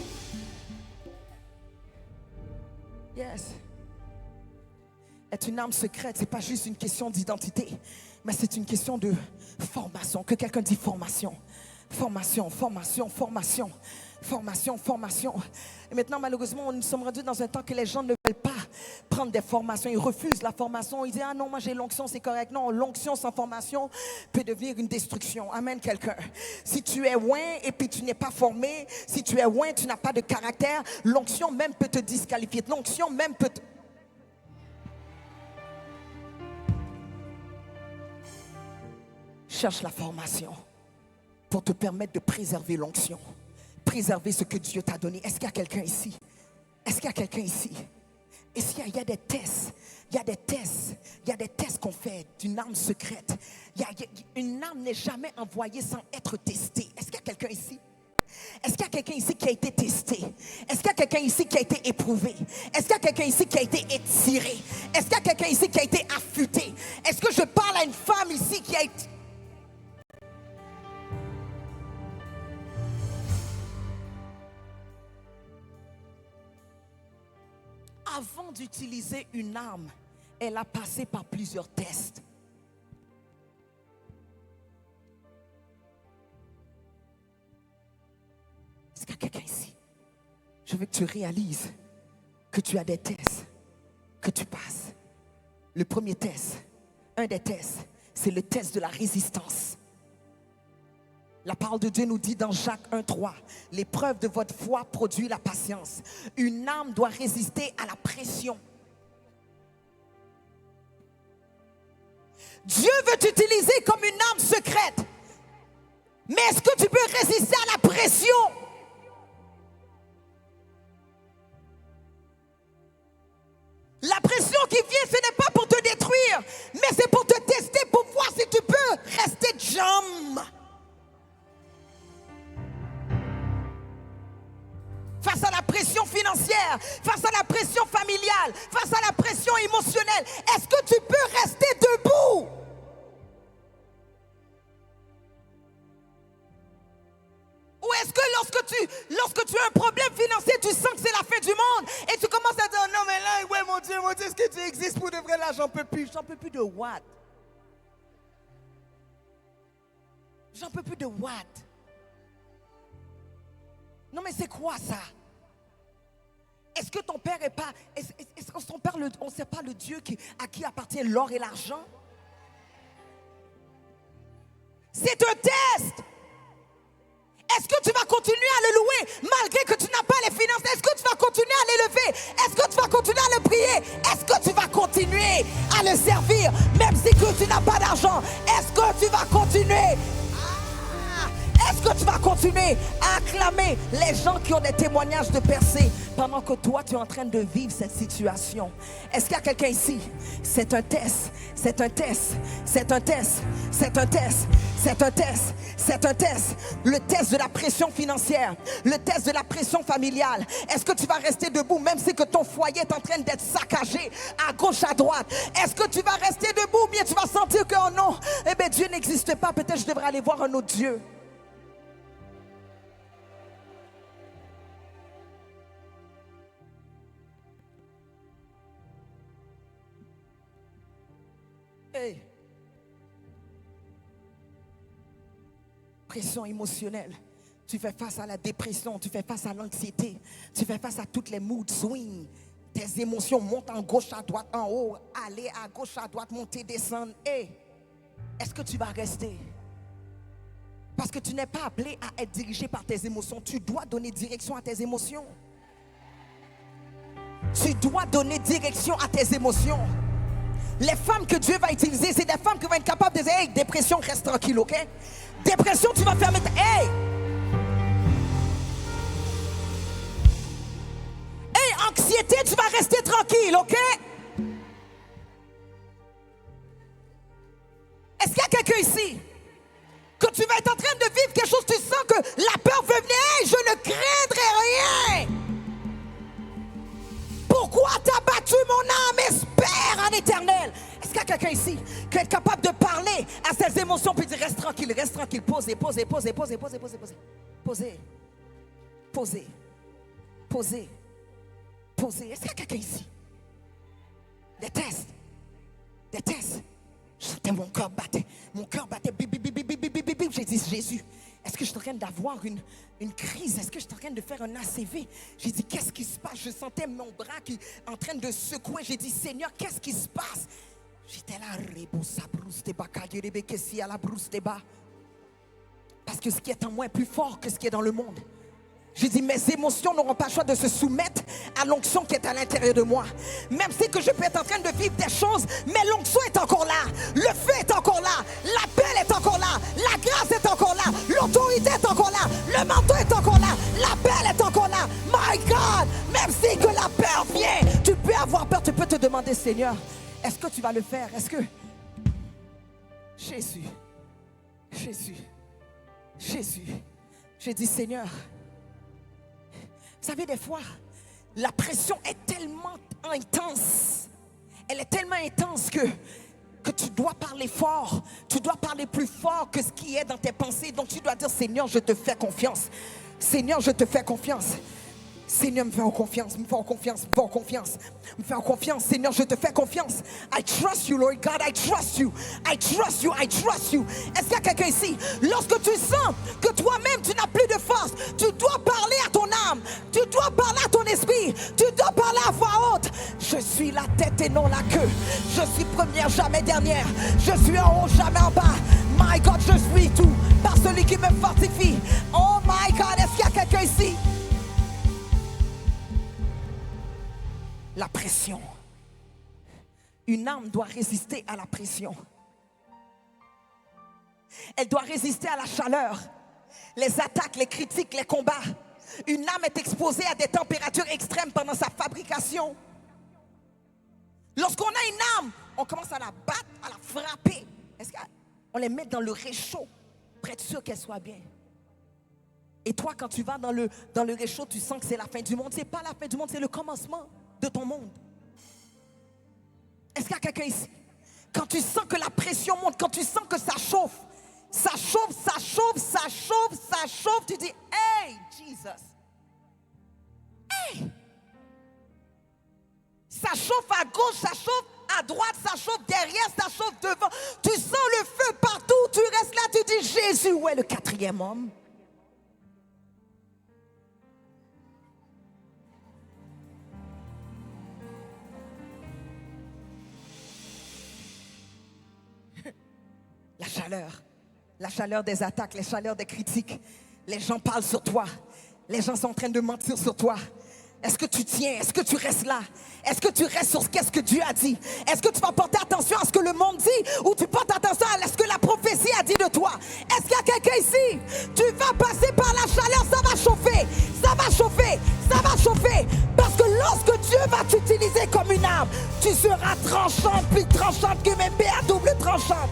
Yes. Être une arme secrète, ce n'est pas juste une question d'identité, mais c'est une question de formation. Que quelqu'un dit formation. Formation. Et maintenant, malheureusement, nous sommes rendus dans un temps que les gens ne veulent pas prendre des formations, ils refusent la formation, ils disent, ah non, moi j'ai l'onction, c'est correct. Non, l'onction sans formation peut devenir une destruction. Amen, quelqu'un. Si tu es oint et puis tu n'es pas formé, si tu es oint, tu n'as pas de caractère, l'onction même peut te disqualifier. L'onction même peut te... Cherche la formation pour te permettre de préserver l'onction, préserver ce que Dieu t'a donné. Est-ce qu'il y a quelqu'un ici? Est-ce qu'il y a quelqu'un ici? Est-ce qu'il y a des tests? Il y a des tests. Il y a des tests qu'on fait d'une arme secrète. Une arme n'est jamais envoyée sans être testée. Est-ce qu'il y a quelqu'un ici? Est-ce qu'il y a quelqu'un ici qui a été testé? Est-ce qu'il y a quelqu'un ici qui a été éprouvé? Est-ce qu'il y a quelqu'un ici qui a été étiré? Est-ce qu'il y a quelqu'un ici qui a été affûté? Est-ce que je parle à une femme ici qui a été... Avant d'utiliser une arme, elle a passé par plusieurs tests. Est-ce qu'il y a quelqu'un ici? Je veux que tu réalises que tu as des tests que tu passes. Le premier test, un des tests, c'est le test de la résistance. La parole de Dieu nous dit dans Jacques 1,3, l'épreuve de votre foi produit la patience. Une âme doit résister à la pression. Dieu veut t'utiliser comme une arme secrète. Mais est-ce que tu peux résister à la pression? La pression qui vient, ce n'est pas pour te détruire, mais c'est pour te tester, pour voir si tu peux rester jam. Face à la pression financière, face à la pression familiale, face à la pression émotionnelle, est-ce que tu peux rester debout? Ou est-ce que lorsque tu as un problème financier, tu sens que c'est la fin du monde et tu commences à dire, non mais là, ouais mon Dieu, est-ce que tu existes pour de vrai là, j'en peux plus. J'en peux plus de what? J'en peux plus de what? Non mais c'est quoi ça? Est-ce que ton père est pas... Est-ce que ton père, on ne sait pas le Dieu à qui appartient l'or et l'argent? C'est un test. Est-ce que tu vas continuer à le louer malgré que tu n'as pas les finances? Est-ce que tu vas continuer à l'élever? Est-ce que tu vas continuer à le prier? Est-ce que tu vas continuer à le servir même si que tu n'as pas d'argent? Est-ce que tu vas continuer? Est-ce que tu vas continuer à acclamer les gens qui ont des témoignages de percée pendant que toi tu es en train de vivre cette situation? Est-ce qu'il y a quelqu'un ici? C'est un test, c'est un test, c'est un test, c'est un test, c'est un test, c'est un test. Le test de la pression financière, le test de la pression familiale. Est-ce que tu vas rester debout même si que ton foyer est en train d'être saccagé à gauche, à droite? Est-ce que tu vas rester debout ou bien tu vas sentir que oh non, eh bien Dieu n'existe pas, peut-être je devrais aller voir un autre Dieu? Hey. Pression émotionnelle. Tu fais face à la dépression, tu fais face à l'anxiété, tu fais face à toutes les mood swings. Tes émotions montent en gauche, à droite, en haut, aller à gauche, à droite, monter, descendre. Hey. Est-ce que tu vas rester? Parce que tu n'es pas appelé à être dirigé par tes émotions. Tu dois donner direction à tes émotions. Tu dois donner direction à tes émotions. Les femmes que Dieu va utiliser, c'est des femmes qui vont être capables de dire, hey, dépression, reste tranquille, ok? Dépression, tu vas fermer ta... Hey! Hey, anxiété, tu vas rester tranquille, ok? Est-ce qu'il y a quelqu'un ici? Que tu vas être en train de vivre quelque chose, tu sens que la peur veut venir, hey, je ne craindrai rien. Pourquoi t'as battu mon âme? Espère en éternel. Est-ce qu'il y a quelqu'un ici qui est capable de parler à ses émotions puis dire reste tranquille, posez, posez, posez, posez, posez, posez, posez, posez, posez, posez, posez. Est-ce qu'il y a quelqu'un ici? Des tests, des tests. Mon cœur battait, bip, bip, bip, bip, bip, bip, bip. J'ai dit Jésus. est-ce que je suis en train d'avoir une crise? Est-ce que je suis en train de faire un ACV? J'ai dit, qu'est-ce qui se passe? Je sentais mon bras qui en train de secouer. J'ai dit, Seigneur, qu'est-ce qui se passe? J'étais là, parce que ce qui est en moi est plus fort que ce qui est dans le monde. J'ai dit, mes émotions n'auront pas le choix de se soumettre à l'onction qui est à l'intérieur de moi. Même si que je peux être en train de vivre des choses, mais l'onction est encore là. Le feu est encore là. L'appel est encore là. La grâce est encore là. L'autorité est encore là. Le manteau est encore là. L'appel est encore là. My God, même si que la peur vient, tu peux avoir peur. Tu peux te demander, Seigneur, est-ce que tu vas le faire? Est-ce que... Jésus, j'ai dit, Seigneur, vous savez, des fois, la pression est tellement intense. Elle est tellement intense que tu dois parler fort. Tu dois parler plus fort que ce qui est dans tes pensées. Donc tu dois dire, Seigneur, je te fais confiance. Seigneur, je te fais confiance. Seigneur, me fais confiance, me fais confiance, me fais confiance, me fais confiance. Seigneur, je te fais confiance. I trust you, Lord God, I trust you. I trust you, I trust you. Est-ce qu'il y a quelqu'un ici? Lorsque tu sens que toi-même, tu n'as plus de force, tu dois parler à ton âme, tu dois parler à ton esprit, tu dois parler à voix haute. Je suis la tête et non la queue. Je suis première, jamais dernière. Je suis en haut, jamais en bas. My God, je suis tout par celui qui me fortifie. Oh my God, est-ce qu'il y a quelqu'un ici? La pression. Une âme doit résister à la pression. Elle doit résister à la chaleur, les attaques, les critiques, les combats. Une âme est exposée à des températures extrêmes pendant sa fabrication. Lorsqu'on a une âme, on commence à la battre, à la frapper. Est-ce qu'on les met dans le réchaud pour être sûr qu'elle soit bien? Et toi, quand tu vas dans le réchaud, tu sens que c'est la fin du monde. Ce n'est pas la fin du monde, c'est le commencement de ton monde. Est-ce qu'il y a quelqu'un ici? Quand tu sens que la pression monte, quand tu sens que ça chauffe, tu dis, hey, Jesus. Hey! Ça chauffe à gauche, ça chauffe à droite, ça chauffe derrière, ça chauffe devant. Tu sens le feu partout, tu restes là, tu dis, Jésus, où est le quatrième homme? La chaleur des attaques, la chaleur des critiques. Les gens parlent sur toi. Les gens sont en train de mentir sur toi. Est-ce que tu tiens? Est-ce que tu restes là? Est-ce que tu restes sur ce qu'est-ce que Dieu a dit? Est-ce que tu vas porter attention à ce que le monde dit? Ou tu portes attention à ce que la prophétie a dit de toi? Est-ce qu'il y a quelqu'un ici? Tu vas passer par la chaleur, ça va chauffer. Ça va chauffer. Ça va chauffer. Parce que lorsque Dieu va t'utiliser comme une arme, tu seras tranchante, plus tranchante que même à double tranchante.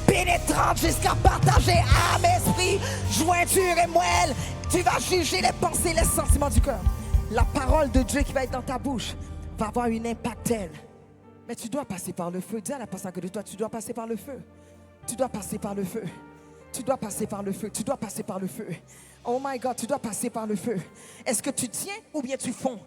Pénétrante jusqu'à partager âme, esprit, jointure et moelle. Tu vas juger les pensées, les sentiments du cœur. La parole de Dieu qui va être dans ta bouche va avoir un impact tel. Mais tu dois passer par le feu. Dis à la personne que de toi, tu dois passer par le feu. Tu dois passer par le feu. Tu dois passer par le feu. Tu dois passer par le feu. Oh my God, tu dois passer par le feu. Est-ce que tu tiens ou bien tu fonds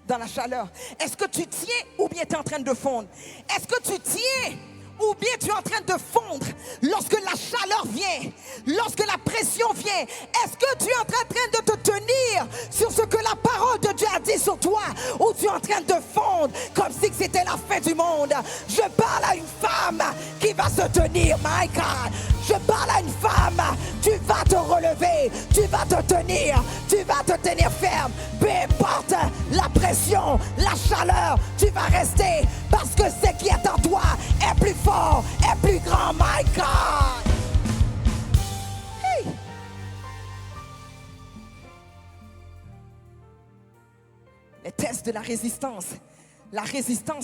dans la chaleur? Est-ce que tu tiens ou bien tu es en train de fondre? Est-ce que tu tiens ou bien tu es en train de fondre lorsque la chaleur vient, lorsque la pression vient? Est-ce que tu es en train de te tenir sur ce que la parole de Dieu a dit sur toi, ou tu es en train de fondre comme si c'était la fin du monde? Je parle à une femme qui va se tenir, my God. Je parle à une femme, tu vas te relever, tu vas te tenir ferme. Peu importe la pression, la chaleur, tu vas rester parce que ce qui est en toi est plus fort, est plus grand, my God. Hey. Les tests de la résistance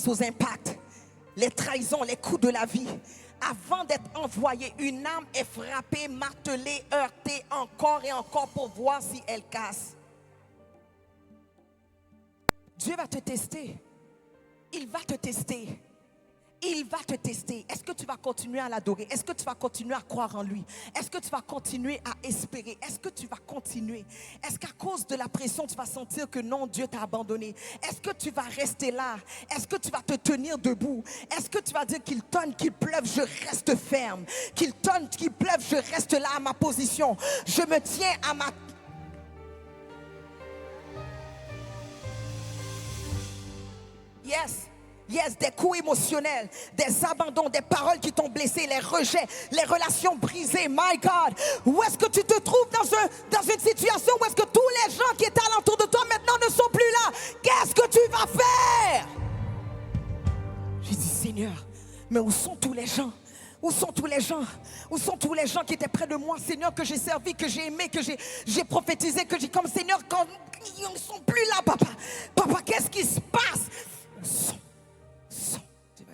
aux impacts, les trahisons, les coups de la vie. Avant d'être envoyée, une âme est frappée, martelée, heurtée encore et encore pour voir si elle casse. Dieu va te tester. Il va te tester. Il va te tester. Est-ce que tu vas continuer à l'adorer? Est-ce que tu vas continuer à croire en lui? Est-ce que tu vas continuer à espérer? Est-ce que tu vas continuer? Est-ce qu'à cause de la pression, tu vas sentir que non, Dieu t'a abandonné? Est-ce que tu vas rester là? Est-ce que tu vas te tenir debout? Est-ce que tu vas dire qu'il tonne, qu'il pleuve, je reste ferme? Qu'il tonne, qu'il pleuve, je reste là à ma position. Je me tiens à ma... Yes. Yes, des coups émotionnels, des abandons, des paroles qui t'ont blessé, les rejets, les relations brisées. My God, où est-ce que tu te trouves dans une situation où est-ce que tous les gens qui étaient alentour de toi maintenant ne sont plus là? Qu'est-ce que tu vas faire? J'ai dit, Seigneur, mais où sont tous les gens? Où sont tous les gens? Où sont tous les gens qui étaient près de moi, Seigneur, que j'ai servi, que j'ai aimé, que j'ai prophétisé, que j'ai comme Seigneur, quand ils ne sont plus là, papa. Papa, qu'est-ce qui se passe? Où sont?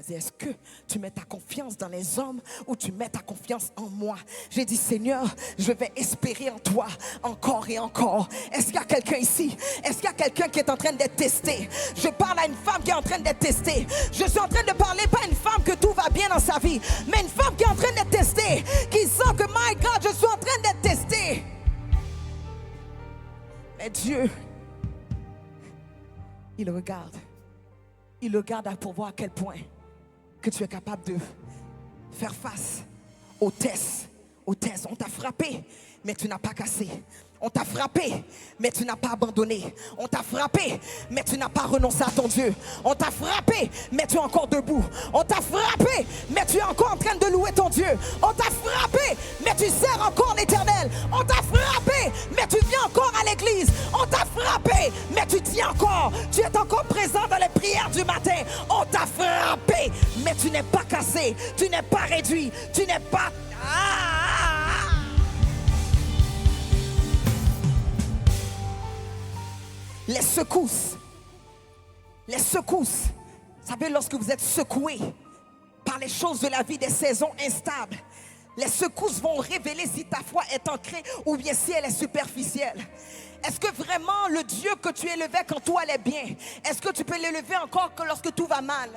Est-ce que tu mets ta confiance dans les hommes ou tu mets ta confiance en moi? J'ai dit, Seigneur, je vais espérer en toi encore et encore. Est-ce qu'il y a quelqu'un ici? Est-ce qu'il y a quelqu'un qui est en train d'être testé? Je parle à une femme qui est en train d'être testée. Je suis en train de parler pas à une femme que tout va bien dans sa vie, mais une femme qui est en train d'être testée, qui sent que, my God, je suis en train d'être testée. Mais Dieu, il regarde. Il regarde pour voir à quel point que tu es capable de faire face aux tests. On t'a frappé, mais tu n'as pas cassé. On t'a frappé, mais tu n'as pas abandonné. On t'a frappé, mais tu n'as pas renoncé à ton Dieu. On t'a frappé, mais tu es encore debout. On t'a frappé, mais tu es encore en train de louer ton Dieu. On t'a frappé, mais tu sers encore l'Éternel. On t'a frappé, mais tu viens encore à l'église. On t'a frappé, mais tu tiens encore. Tu es encore présent dans les prières du matin. On t'a frappé, mais tu n'es pas cassé. Tu n'es pas réduit. Tu n'es pas... Les secousses. Vous savez, lorsque vous êtes secoué par les choses de la vie, des saisons instables, les secousses vont révéler si ta foi est ancrée ou bien si elle est superficielle. Est-ce que vraiment le Dieu que tu élevais quand tout allait bien, est-ce que tu peux l'élever encore que lorsque tout va mal?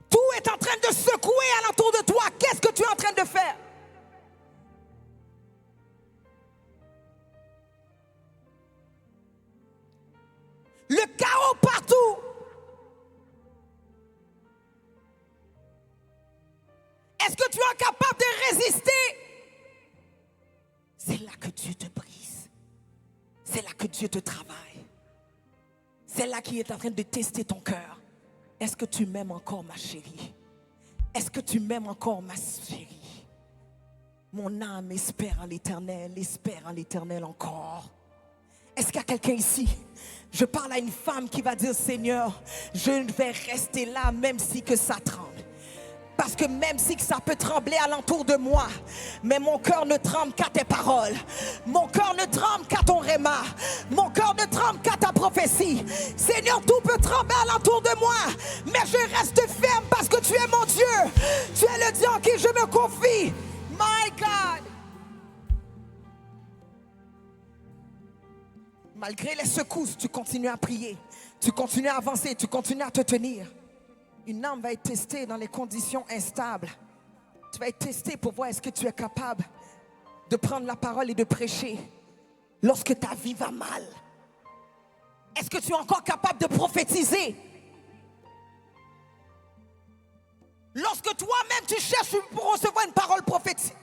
Tout est en train de secouer alentour de toi. Qu'est-ce que tu es en train de faire? Le chaos partout. Est-ce que tu es incapable de résister? C'est là que Dieu te brise. C'est là que Dieu te travaille. C'est là qu'il est en train de tester ton cœur. Est-ce que tu m'aimes encore, ma chérie? Est-ce que tu m'aimes encore, ma chérie? Mon âme espère en l'Éternel encore. Est-ce qu'il y a quelqu'un ici? Je parle à une femme qui va dire, Seigneur, je vais rester là même si que ça tremble. Parce que même si que ça peut trembler alentour de moi, mais mon cœur ne tremble qu'à tes paroles. Mon cœur ne tremble qu'à ton réma. Mon cœur ne tremble qu'à ta prophétie. Seigneur, tout peut trembler alentour de moi, mais je reste ferme parce que tu es mon Dieu. Tu es le Dieu en qui je me confie. My God. Malgré les secousses, tu continues à prier. Tu continues à avancer, tu continues à te tenir. Une âme va être testée dans les conditions instables. Tu vas être testé pour voir est-ce que tu es capable de prendre la parole et de prêcher lorsque ta vie va mal. Est-ce que tu es encore capable de prophétiser lorsque toi-même tu cherches pour recevoir une parole prophétique?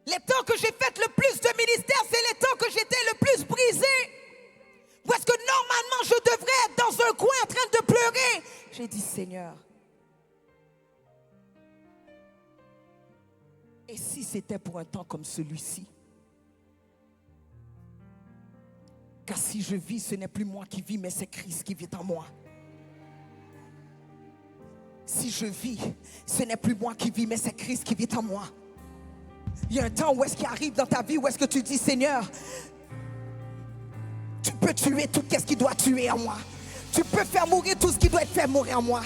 Les temps que j'ai fait le plus de ministère, c'est les temps que j'étais le plus brisé. Où est-ce que normalement je devrais être dans un coin en train de pleurer? J'ai dit, Seigneur, et si c'était pour un temps comme celui-ci? Car si je vis, ce n'est plus moi qui vis, mais c'est Christ qui vit en moi. Si je vis, ce n'est plus moi qui vis, mais c'est Christ qui vit en moi. Il y a un temps où est-ce qu'il arrive dans ta vie où est-ce que tu dis, Seigneur, tu peux tuer tout ce qui doit tuer en moi. Tu peux faire mourir tout ce qui doit être fait mourir en moi.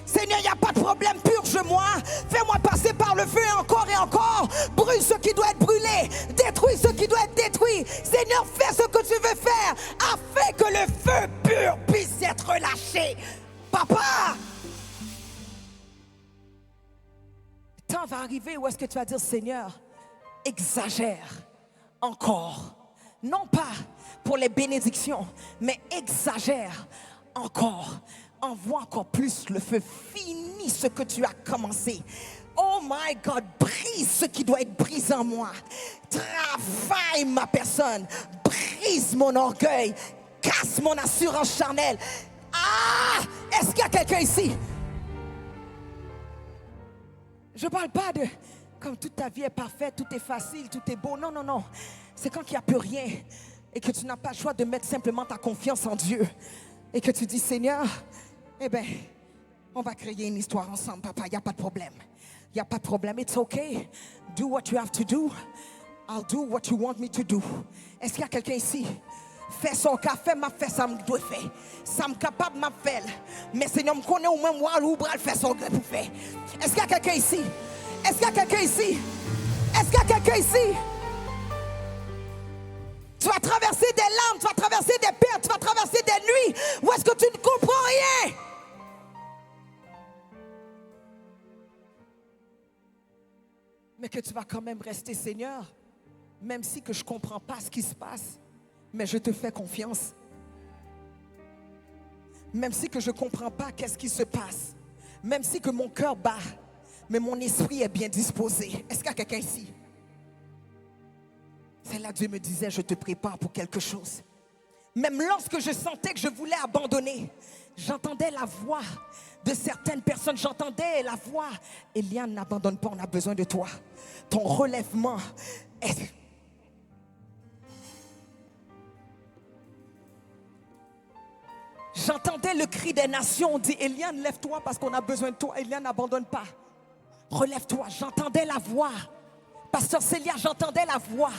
Seigneur, il n'y a pas de problème, purge-moi. Fais-moi passer par le feu et encore, brûle ce qui doit être brûlé. Détruis détruis ce qui doit être détruit. Seigneur, fais ce que tu veux faire afin que le feu pur puisse être relâché. Papa, le temps va arriver où est-ce que tu vas dire, Seigneur, exagère encore. Non pas pour les bénédictions, mais exagère encore. Envoie encore plus le feu. Finis ce que tu as commencé. Oh my God, brise ce qui doit être brisé en moi. Travaille ma personne. Brise mon orgueil. Casse mon assurance charnelle. Ah! Est-ce qu'il y a quelqu'un ici? Je ne parle pas de comme toute ta vie est parfaite, tout est facile, tout est beau. Non, non, non. C'est quand il n'y a plus rien et que tu n'as pas le choix de mettre simplement ta confiance en Dieu et que tu dis, Seigneur, eh bien, on va créer une histoire ensemble, papa. Il n'y a pas de problème. Il n'y a pas de problème. It's okay. Do what you have to do. I'll do what you want me to do. Est-ce qu'il y a quelqu'un ici? Fais son café, m'a fait ça, me doit faire. Ça me capable, m'a fait. Mais Seigneur, me connaît au même moi, ou bral fait son gré pour faire. Est-ce qu'il y a quelqu'un ici? Est-ce qu'il y a quelqu'un ici? Est-ce qu'il y a quelqu'un ici? Tu vas traverser des larmes, tu vas traverser des pertes, tu vas traverser des nuits. Où est-ce que tu ne comprends rien? Mais que tu vas quand même rester, Seigneur, même si que je ne comprends pas ce qui se passe, mais je te fais confiance. Même si que je ne comprends pas qu'est-ce qui se passe, même si que mon cœur bat, mais mon esprit est bien disposé. Est-ce qu'il y a quelqu'un ici? C'est là que Dieu me disait, je te prépare pour quelque chose. Même lorsque je sentais que je voulais abandonner, j'entendais la voix de certaines personnes. J'entendais la voix. Eliane, n'abandonne pas, on a besoin de toi. Ton relèvement est... J'entendais le cri des nations. On dit, Eliane, lève-toi parce qu'on a besoin de toi. Eliane, n'abandonne pas. Relève-toi. J'entendais la voix. Pasteur Célia, j'entendais la voix.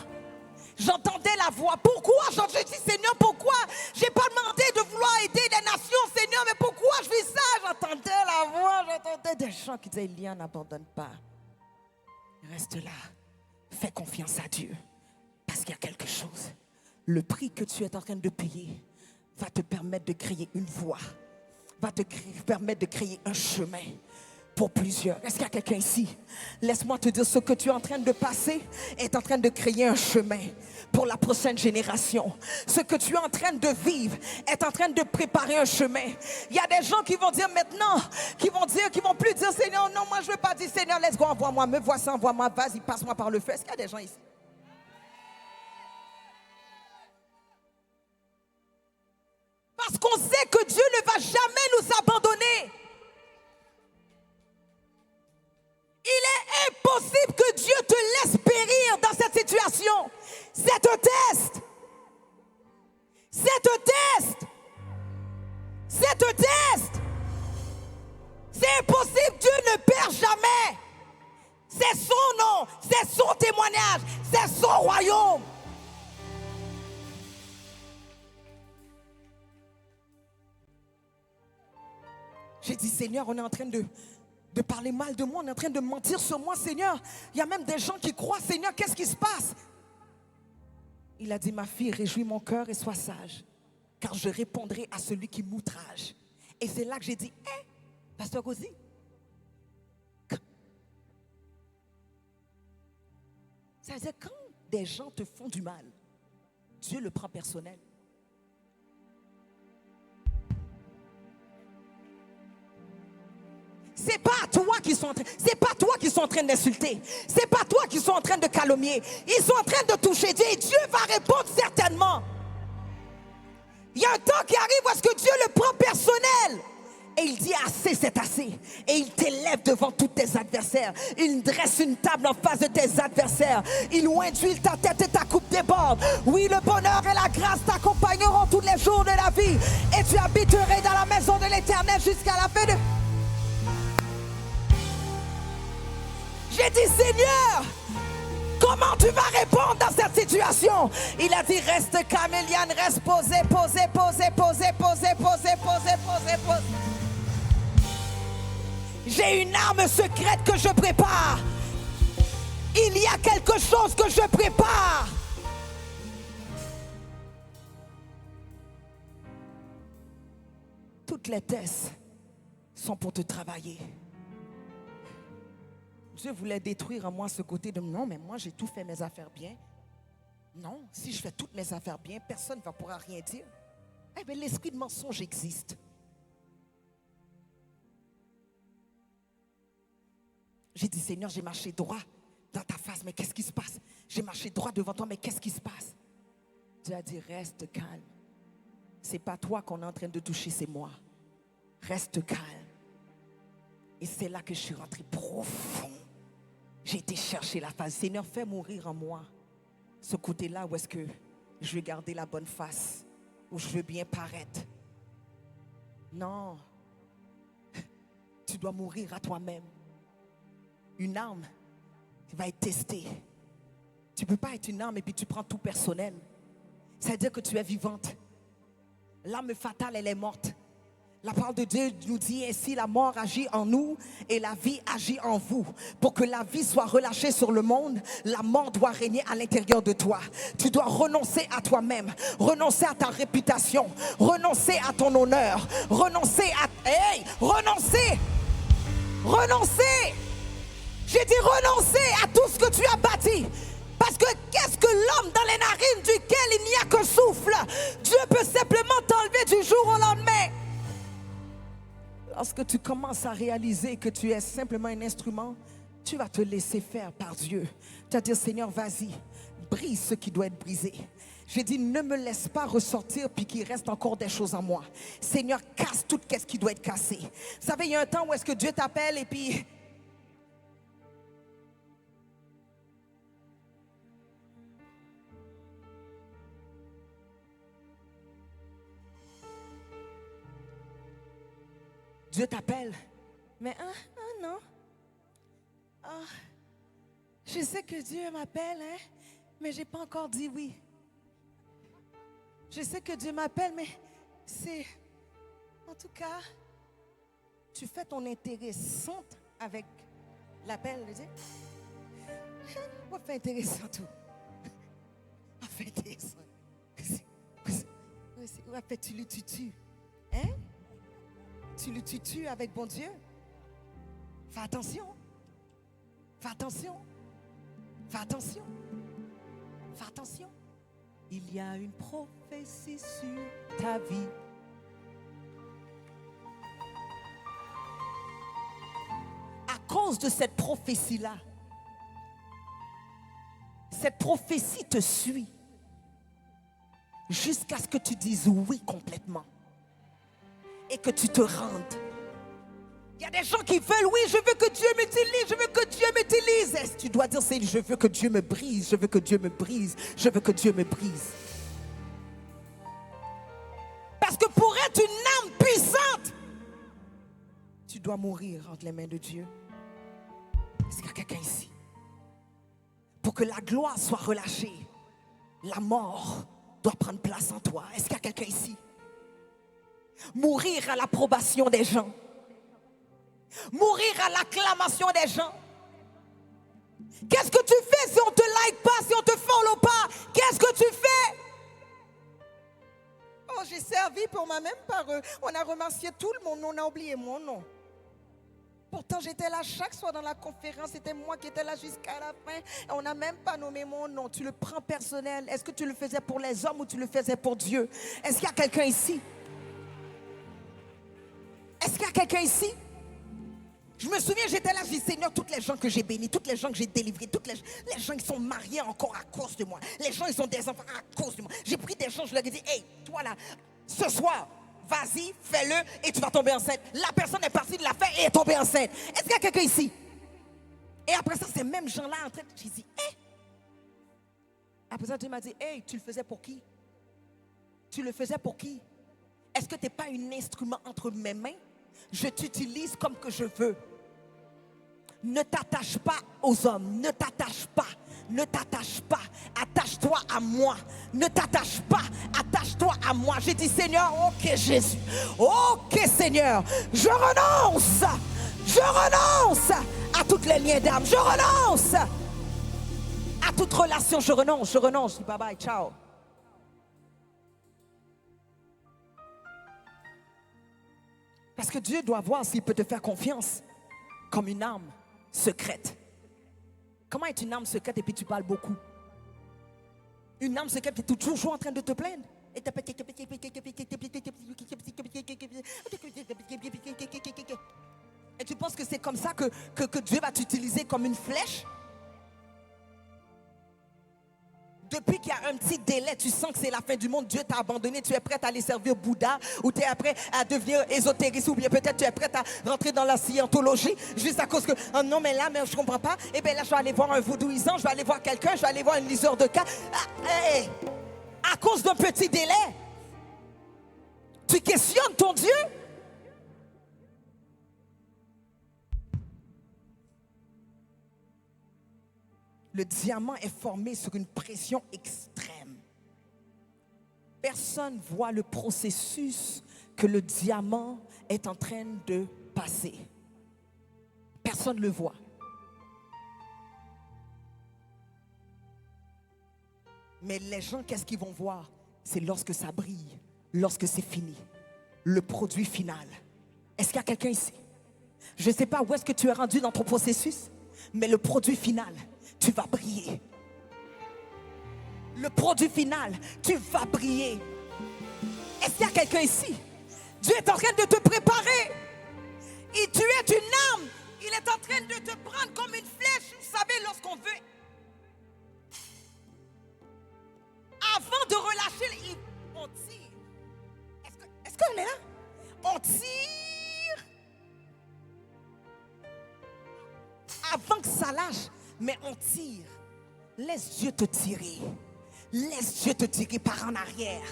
J'entendais la voix. Pourquoi? J'ai dit, Seigneur, pourquoi? Je n'ai pas demandé de vouloir aider les nations, Seigneur, mais pourquoi je fais ça? J'entendais la voix, j'entendais des gens qui disaient, Eliane, n'abandonne pas. Reste là. Fais confiance à Dieu. Parce qu'il y a quelque chose. Le prix que tu es en train de payer va te permettre de créer une voie. Va te permettre de créer un chemin. Pour plusieurs. Est-ce qu'il y a quelqu'un ici? Laisse-moi te dire, ce que tu es en train de passer est en train de créer un chemin pour la prochaine génération. Ce que tu es en train de vivre est en train de préparer un chemin. Il y a des gens qui vont dire maintenant, qui vont plus dire, Seigneur, non, moi je ne veux pas dire, Seigneur, laisse-moi, envoie-moi, me voici, envoie-moi, vas-y, passe-moi par le feu. Est-ce qu'il y a des gens ici? Parce qu'on sait que Dieu ne va jamais nous abandonner. Il est impossible que Dieu te laisse périr dans cette situation. C'est un test. C'est un test. C'est un test. C'est impossible. Dieu ne perd jamais. C'est son nom. C'est son témoignage. C'est son royaume. J'ai dit, Seigneur, on est en train de parler mal de moi, on est en train de mentir sur moi, Seigneur. Il y a même des gens qui croient, Seigneur, qu'est-ce qui se passe? Il a dit, ma fille, réjouis mon cœur et sois sage, car je répondrai à celui qui m'outrage. Et c'est là que j'ai dit, Pasteur Rosie, ça veut dire quand des gens te font du mal, Dieu le prend personnel. C'est pas toi qui sont en train d'insulter. C'est pas toi qui sont en train de calomnier. Ils sont en train de toucher Dieu et Dieu va répondre certainement. Il y a un temps qui arrive où est-ce que Dieu le prend personnel. Et il dit assez, c'est assez. Et il t'élève devant tous tes adversaires. Il dresse une table en face de tes adversaires. Il oint d'huile ta tête et ta coupe déborde. Oui, le bonheur et la grâce t'accompagneront tous les jours de la vie. Et tu habiteras dans la maison de l'Éternel jusqu'à la fin de... J'ai dit, Seigneur, comment tu vas répondre dans cette situation? Il a dit, reste calme, Eliane, reste posé. J'ai une arme secrète que je prépare. Il y a quelque chose que je prépare. toutes les tests sont pour te travailler. Dieu voulait détruire en moi ce côté de non, mais moi j'ai tout fait mes affaires bien. Non, si je fais toutes mes affaires bien, personne ne va pouvoir rien dire. Eh bien, l'esprit de mensonge existe. J'ai dit, Seigneur, j'ai marché droit dans ta face, mais qu'est-ce qui se passe? J'ai marché droit devant toi, mais qu'est-ce qui se passe? Dieu a dit, reste calme. C'est pas toi qu'on est en train de toucher, c'est moi. Reste calme. Et c'est là que je suis rentrée profond. J'ai été chercher la face. Seigneur, fais mourir en moi ce côté-là où est-ce que je veux garder la bonne face, où je veux bien paraître. Non. Tu dois mourir à toi-même. Une âme va être testée. Tu ne peux pas être une âme et puis tu prends tout personnel. C'est-à-dire que tu es vivante. L'âme fatale, elle est morte. La parole de Dieu nous dit ainsi, la mort agit en nous et la vie agit en vous. Pour que la vie soit relâchée sur le monde, la mort doit régner à l'intérieur de toi. Tu dois renoncer à toi-même, renoncer à ta réputation, renoncer à ton honneur, renoncer à... Hey, renoncer! Renoncer! J'ai dit renoncer à tout ce que tu as bâti. Parce que qu'est-ce que l'homme dans les narines duquel il n'y a que souffle? Dieu peut simplement t'enlever du jour au lendemain. Lorsque tu commences à réaliser que tu es simplement un instrument, tu vas te laisser faire par Dieu. Tu vas dire, Seigneur, vas-y, brise ce qui doit être brisé. J'ai dit, ne me laisse pas ressortir puis qu'il reste encore des choses en moi. Seigneur, casse tout ce qui doit être cassé. Vous savez, il y a un temps où est-ce que Dieu t'appelle et puis... Dieu t'appelle, mais non. Je sais que Dieu m'appelle, mais je n'ai pas encore dit oui. Je sais que Dieu m'appelle, mais c'est... En tout cas, tu fais ton intéressante avec l'appel de Dieu. On va faire intéressant tout. On va faire intéressant. On va faire tu le tutu. Hein? Tu le tutus avec bon Dieu. Fais attention. Fais attention. Fais attention. Fais attention. Il y a une prophétie sur ta vie. À cause de cette prophétie-là, cette prophétie te suit jusqu'à ce que tu dises oui complètement. Et que tu te rendes. Il y a des gens qui veulent, oui, je veux que Dieu m'utilise, je veux que Dieu m'utilise. Tu dois dire, c'est, je veux que Dieu me brise, je veux que Dieu me brise, je veux que Dieu me brise. Parce que pour être une âme puissante, tu dois mourir entre les mains de Dieu. Est-ce qu'il y a quelqu'un ici? Pour que la gloire soit relâchée, la mort doit prendre place en toi. Est-ce qu'il y a quelqu'un ici? Mourir à l'approbation des gens. Mourir à l'acclamation des gens. Qu'est-ce que tu fais si on ne te like pas, si on ne te follow pas? Qu'est-ce que tu fais? Oh, j'ai servi pour moi-même par eux. On a remercié tout le monde, on a oublié mon nom. Pourtant, j'étais là chaque soir dans la conférence. C'était moi qui étais là jusqu'à la fin. Et on n'a même pas nommé mon nom. Tu le prends personnel. Est-ce que tu le faisais pour les hommes ou tu le faisais pour Dieu? Est-ce qu'il y a quelqu'un ici? Est-ce qu'il y a quelqu'un ici? Je me souviens, j'étais là, je dis, Seigneur, toutes les gens que j'ai bénis, toutes les gens que j'ai délivrés, toutes les gens qui sont mariés encore à cause de moi. Les gens, ils ont des enfants à cause de moi. J'ai pris des gens, je leur ai dit, hey, toi là, ce soir, vas-y, fais-le et tu vas tomber enceinte. La personne est partie de la faire et est tombée enceinte. Est-ce qu'il y a quelqu'un ici? Et après ça, ces mêmes gens-là en train de... J'ai dit, hey. Après ça, Dieu m'a dit, hey, tu le faisais pour qui? Tu le faisais pour qui? Est-ce que tu n'es pas un instrument entre mes mains? Je t'utilise comme que je veux. Ne t'attache pas aux hommes. Ne t'attache pas. Ne t'attache pas. Attache-toi à moi. Ne t'attache pas. Attache-toi à moi. J'ai dit, Seigneur, ok Jésus. Ok Seigneur. Je renonce. Je renonce à toutes les liens d'âme. Je renonce à toute relation. Je renonce. Je renonce. Je dis bye bye. Ciao. Parce que Dieu doit voir s'il peut te faire confiance comme une âme secrète. Comment est une âme secrète et puis tu parles beaucoup? Une âme secrète, tu es toujours en train de te plaindre. Et tu penses que c'est comme ça que Dieu va t'utiliser comme une flèche? Depuis qu'il y a un petit délai, tu sens que c'est la fin du monde, Dieu t'a abandonné, tu es prête à aller servir Bouddha, ou tu es prêt à devenir ésotériste, ou bien peut-être tu es prête à rentrer dans la scientologie, juste à cause que, oh non mais là, mais je ne comprends pas, et bien là je vais aller voir un vaudouisant, je vais aller voir quelqu'un, je vais aller voir une liseur de cas. Hey, à cause d'un petit délai, tu questionnes ton Dieu. Le diamant est formé sur une pression extrême. Personne ne voit le processus que le diamant est en train de passer. Personne ne le voit. Mais les gens, qu'est-ce qu'ils vont voir? C'est lorsque ça brille, lorsque c'est fini. Le produit final. Est-ce qu'il y a quelqu'un ici? Je ne sais pas où est-ce que tu es rendu dans ton processus, mais le produit final, tu vas briller. Le produit final, tu vas briller. Est-ce qu'il y a quelqu'un ici? Dieu est en train de te préparer. Et tu es une âme. Il est en train de te prendre comme une flèche. Vous savez, lorsqu'on veut, avant de relâcher, on tire. Est-ce qu'on est là? On tire. Avant que ça lâche, mais on tire. Laisse Dieu te tirer. Laisse Dieu te tirer par en arrière.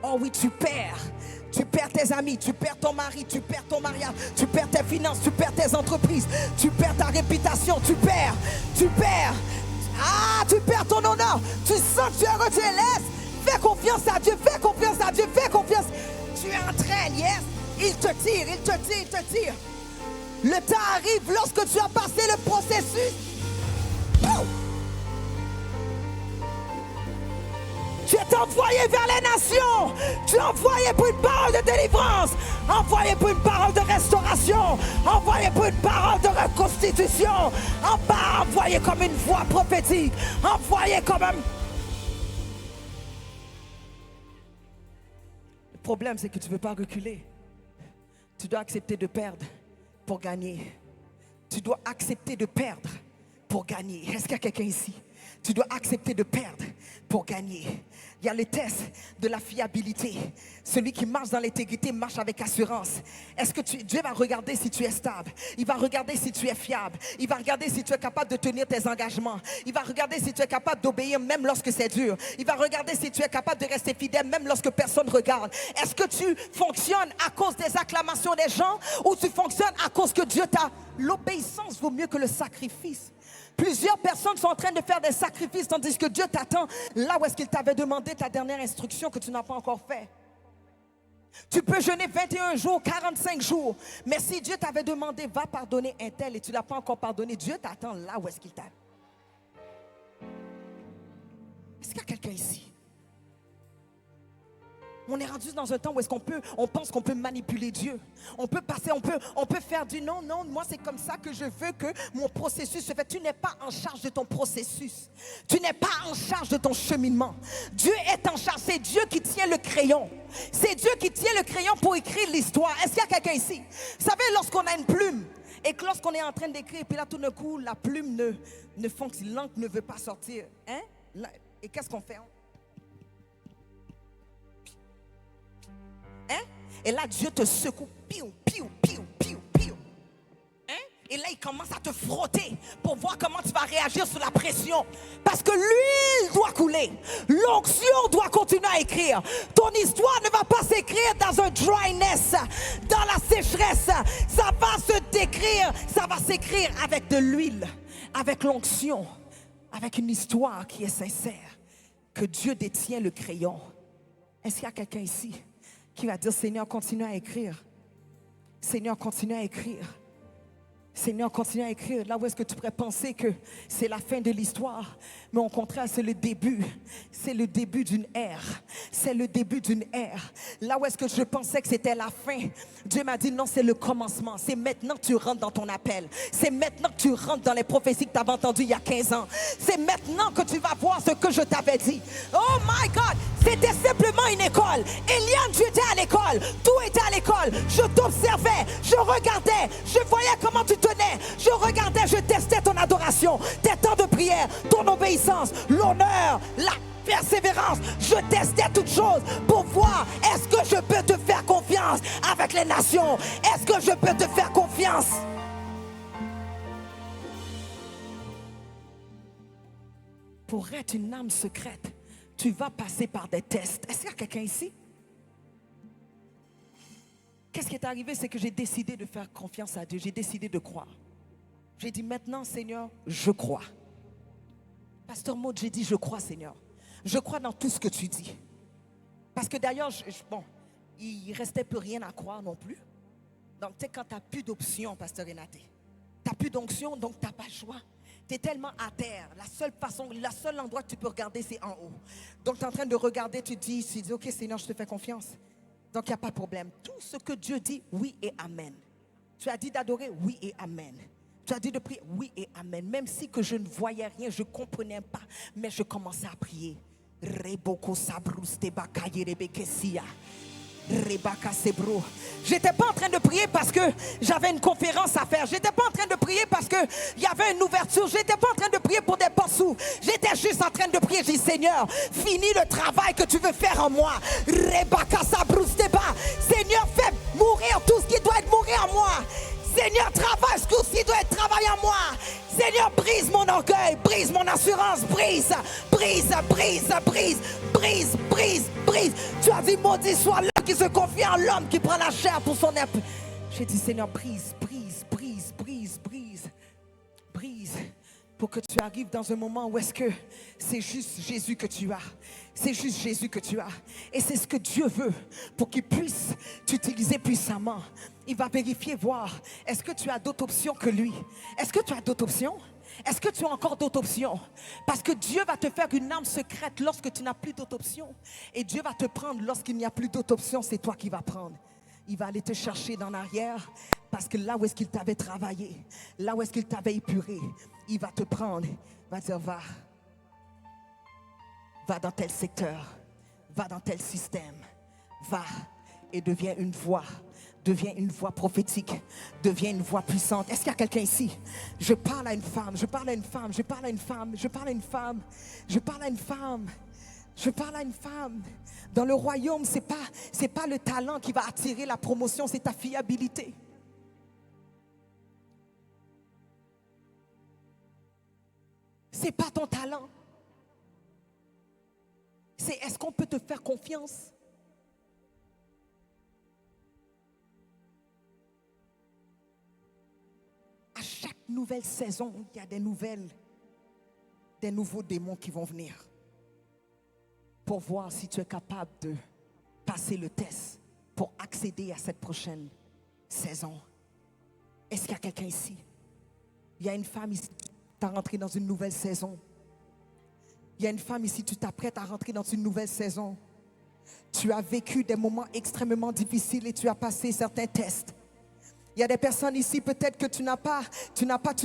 Oh oui, tu perds. Tu perds tes amis, tu perds ton mari, tu perds ton mariage, tu perds tes finances, tu perds tes entreprises, tu perds ta réputation, tu perds. Ah, tu perds ton honneur. Tu sens que tu es rejeté. Laisse. Fais confiance à Dieu, fais confiance à Dieu, fais confiance. Tu entraînes, yes. Il te tire, il te tire, il te tire. Le temps arrive lorsque tu as passé le processus. Tu es envoyé vers les nations. Tu es envoyé pour une parole de délivrance. Envoyé pour une parole de restauration. Envoyé pour une parole de reconstitution. Envoyé comme une voix prophétique. Envoyé comme un... Le problème, c'est que tu ne veux pas reculer. Tu dois accepter de perdre pour gagner. Tu dois accepter de perdre pour gagner. Est-ce qu'il y a quelqu'un ici? Tu dois accepter de perdre pour gagner. Il y a le test de la fiabilité. Celui qui marche dans l'intégrité marche avec assurance. Est-ce que Dieu va regarder si tu es stable? Il va regarder si tu es fiable. Il va regarder si tu es capable de tenir tes engagements. Il va regarder si tu es capable d'obéir même lorsque c'est dur. Il va regarder si tu es capable de rester fidèle même lorsque personne ne regarde. Est-ce que tu fonctionnes à cause des acclamations des gens ou tu fonctionnes à cause que Dieu t'a... L'obéissance vaut mieux que le sacrifice. Plusieurs personnes sont en train de faire des sacrifices tandis que Dieu t'attend là où est-ce qu'il t'avait demandé ta dernière instruction que tu n'as pas encore fait. Tu peux jeûner 21 jours, 45 jours. Mais si Dieu t'avait demandé, va pardonner un tel et tu ne l'as pas encore pardonné, Dieu t'attend là où est-ce qu'il t'attend. Est-ce qu'il y a quelqu'un ici? On est rendu dans un temps où est-ce on pense qu'on peut manipuler Dieu. On peut passer, on peut faire du non, moi c'est comme ça que je veux que mon processus se fait. Tu n'es pas en charge de ton processus. Tu n'es pas en charge de ton cheminement. Dieu est en charge, c'est Dieu qui tient le crayon. C'est Dieu qui tient le crayon pour écrire l'histoire. Est-ce qu'il y a quelqu'un ici? Vous savez, lorsqu'on a une plume et que lorsqu'on est en train d'écrire, puis là tout d'un coup, la plume ne fonctionne, l'encre ne veut pas sortir. Hein? Et qu'est-ce qu'on fait? Hein? Et là, Dieu te secoue. Piou, piou, piou, piou, piou. Hein? Et là, il commence à te frotter pour voir comment tu vas réagir sous la pression. Parce que l'huile doit couler. L'onction doit continuer à écrire. Ton histoire ne va pas s'écrire dans un dryness, dans la sécheresse. Ça va se décrire, ça va s'écrire avec de l'huile, avec l'onction, avec une histoire qui est sincère. Que Dieu détient le crayon. Est-ce qu'il y a quelqu'un ici qui va dire, Seigneur, continue à écrire. Seigneur, continue à écrire. Seigneur, continue à écrire là où est-ce que tu pourrais penser que c'est la fin de l'histoire. Mais au contraire, c'est le début. C'est le début d'une ère. C'est le début d'une ère. Là où est-ce que je pensais que c'était la fin, Dieu m'a dit non, c'est le commencement. C'est maintenant que tu rentres dans ton appel. C'est maintenant que tu rentres dans les prophéties que tu avais entendues il y a 15 ans. C'est maintenant que tu vas voir ce que je t'avais dit. Oh my God! C'était simplement une école. Eliane, tu étais à l'école. Tout était à l'école. Je t'observais. Je regardais. Je voyais comment tu tenais. Je regardais. Je testais ton adoration. Tes temps de prière. Ton obéissance. L'honneur. La persévérance. Je testais toutes choses pour voir est-ce que je peux te faire confiance avec les nations. Est-ce que je peux te faire confiance? Pour être une âme secrète, tu vas passer par des tests. Est-ce qu'il y a quelqu'un ici? Qu'est-ce qui est arrivé? C'est que j'ai décidé de faire confiance à Dieu. J'ai décidé de croire. J'ai dit maintenant, Seigneur, je crois. Pasteur Maud, j'ai dit je crois, Seigneur. Je crois dans tout ce que tu dis. Parce que d'ailleurs, bon, il ne restait plus rien à croire non plus. Donc, tu sais, quand tu n'as plus d'option, Pasteur Renaté, tu n'as plus d'onction, donc tu n'as pas le choix. Tu es tellement à terre. La seule endroit que tu peux regarder, c'est en haut. Donc, tu es en train de regarder, tu dis, ok, Seigneur, je te fais confiance. Donc, il n'y a pas de problème. Tout ce que Dieu dit, oui et amen. Tu as dit d'adorer, oui et amen. Tu as dit de prier, oui et amen. Même si que je ne voyais rien, je ne comprenais pas, mais je commençais à prier. J'étais pas en train de prier parce que j'avais une conférence à faire. J'étais pas en train de prier parce que il y avait une ouverture. J'étais pas en train de prier pour des portes s'ouvrent. J'étais juste en train de prier. J'ai dit Seigneur, finis le travail que tu veux faire en moi. Seigneur, fais mourir tout ce qui doit être mourir en moi. Seigneur, travaille ce qui doit être travaillé en moi. Seigneur, brise mon orgueil, brise mon assurance, brise. Tu as dit, maudit soit l'homme qui se confie en l'homme qui prend la chair pour son épée. J'ai dit, Seigneur, brise. Pour que tu arrives dans un moment où est-ce que c'est juste Jésus que tu as. C'est juste Jésus que tu as. Et c'est ce que Dieu veut pour qu'il puisse t'utiliser puissamment. Il va vérifier, voir, est-ce que tu as d'autres options que lui? Est-ce que tu as d'autres options? Est-ce que tu as encore d'autres options? Parce que Dieu va te faire une âme secrète lorsque tu n'as plus d'autres options. Et Dieu va te prendre lorsqu'il n'y a plus d'autres options, c'est toi qui vas prendre. Il va aller te chercher dans l'arrière parce que là où est-ce qu'il t'avait travaillé, là où est-ce qu'il t'avait épuré, il va te prendre, il va dire va dans tel secteur, va dans tel système, va et deviens une voix prophétique, deviens une voix puissante. Est-ce qu'il y a quelqu'un ici? Je parle à une femme. Dans le royaume, c'est pas le talent qui va attirer la promotion, c'est ta fiabilité. C'est pas ton talent. C'est est-ce qu'on peut te faire confiance? À chaque nouvelle saison, il y a des nouveaux démons qui vont venir pour voir si tu es capable de passer le test pour accéder à cette prochaine saison. Est-ce qu'il y a quelqu'un ici? Il y a une femme ici qui t'a rentré dans une nouvelle saison. Il y a une femme ici, tu t'apprêtes à rentrer dans une nouvelle saison. Tu as vécu des moments extrêmement difficiles et tu as passé certains tests. Il y a des personnes ici, peut-être que tu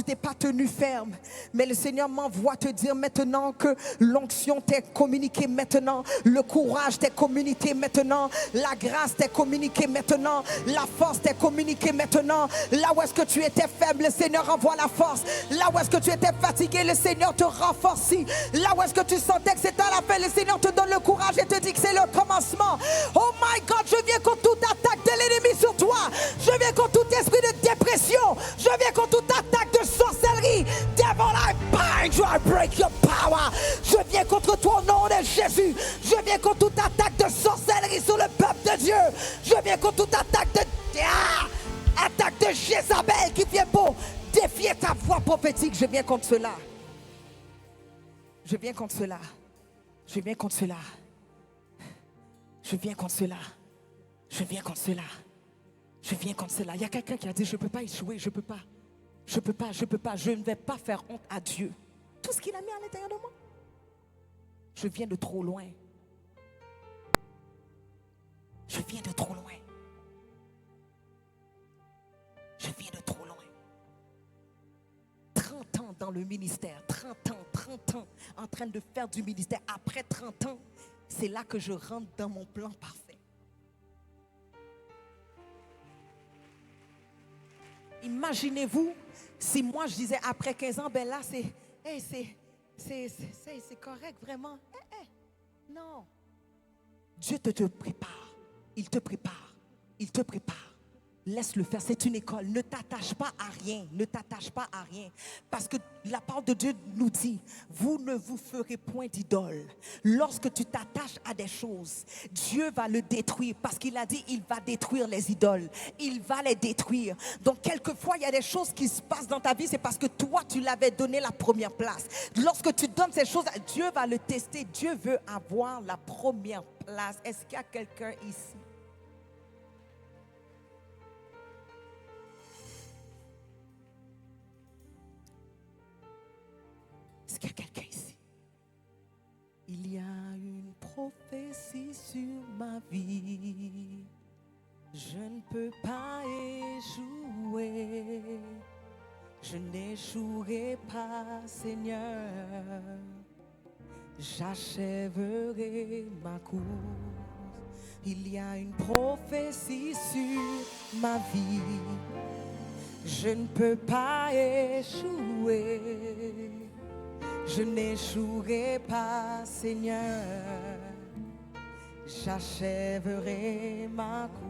t'es pas tenu ferme. Mais le Seigneur m'envoie te dire maintenant que l'onction t'est communiquée maintenant. Le courage t'est communiqué maintenant. La grâce t'est communiquée maintenant. La force t'est communiquée maintenant. Là où est-ce que tu étais faible, le Seigneur envoie la force. Là où est-ce que tu étais fatigué, le Seigneur te renforce. Là où est-ce que tu sentais que c'était à la fin, le Seigneur te donne le courage et te dit que c'est le commencement. Oh my God, je viens contre toute attaque de l'ennemi sur toi. Je viens contre tout esprit de dépression. Je viens contre toute attaque de sorcellerie. Devil, I bind you, I break your power. Je viens contre toi au nom de Jésus. Je viens contre toute attaque de sorcellerie sur le peuple de Dieu. Je viens contre toute attaque de Jézabel qui vient pour défier ta voix prophétique. Je viens contre cela. Je viens contre cela. Je viens contre cela. Je viens contre cela. Je viens contre cela. Je viens contre cela. Il y a quelqu'un qui a dit, je ne peux pas échouer, je ne peux pas. Je ne peux pas, je ne vais pas faire honte à Dieu. Tout ce qu'il a mis à l'intérieur de moi. Je viens de trop loin. Je viens de trop loin. Je viens de trop loin. 30 ans dans le ministère, 30 ans en train de faire du ministère. Après 30 ans, c'est là que je rentre dans mon plan parfait. Imaginez-vous si moi je disais après 15 ans, ben là c'est correct vraiment. Non. Dieu te prépare. Il te prépare. Il te prépare. Laisse-le faire, c'est une école. Ne t'attache pas à rien. Ne t'attache pas à rien. Parce que la parole de Dieu nous dit, vous ne vous ferez point d'idole. Lorsque tu t'attaches à des choses, Dieu va le détruire. Parce qu'il a dit, il va détruire les idoles. Il va les détruire. Donc quelquefois, il y a des choses qui se passent dans ta vie, c'est parce que toi, tu l'avais donné la première place. Lorsque tu donnes ces choses, Dieu va le tester. Dieu veut avoir la première place. Est-ce qu'il y a quelqu'un ici? Est-ce qu'il y a quelqu'un ici? Il y a une prophétie sur ma vie. Je ne peux pas échouer. Je n'échouerai pas, Seigneur. J'achèverai ma course. Il y a une prophétie sur ma vie. Je ne peux pas échouer. Je n'échouerai pas, Seigneur. J'achèverai ma course.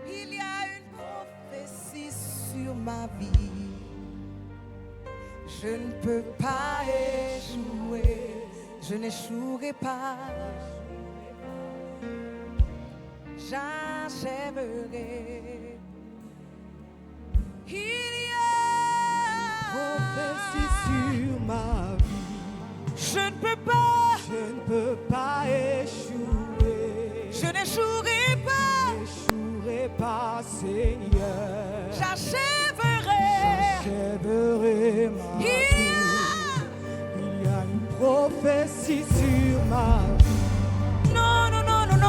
Il y a une prophétie sur ma vie. Je ne peux pas échouer. Je n'échouerai pas. J'achèverai. Il y a prophétie sur ma vie. Je ne peux pas. Je ne peux pas échouer. Je n'échouerai pas. Je n'échouerai pas, Seigneur. J'achèverai. J'achèverai ma vie. Il y a une prophétie sur ma vie. Non, non, non, non, non.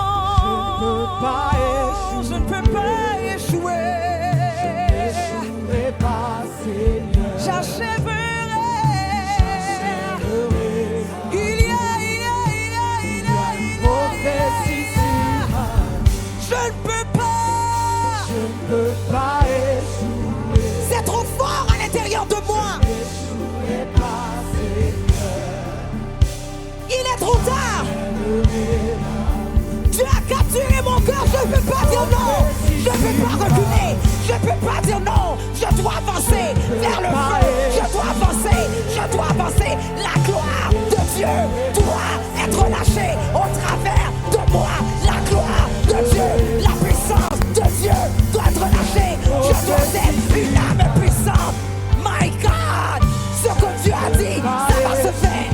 Je ne peux pas échouer. Je ne peux pas échouer. Je n'échouerai pas, Seigneur. J'achèverai. Je ne peux pas. Je ne peux pas échouer. C'est trop fort à l'intérieur de moi. Je n'échouerai pas, Seigneur. Il est trop tard. Tu as capturé mon cœur. Je ne peux pas dire non. Je ne peux pas reculer. Je ne peux pas dire non. Je dois avancer vers le feu. Je dois avancer. Je dois avancer. La gloire de Dieu doit être lâchée au travers de moi. La gloire de Dieu, la puissance de Dieu doit être lâchée. Je dois être une âme puissante. My God, ce que Dieu a dit, ça va se faire.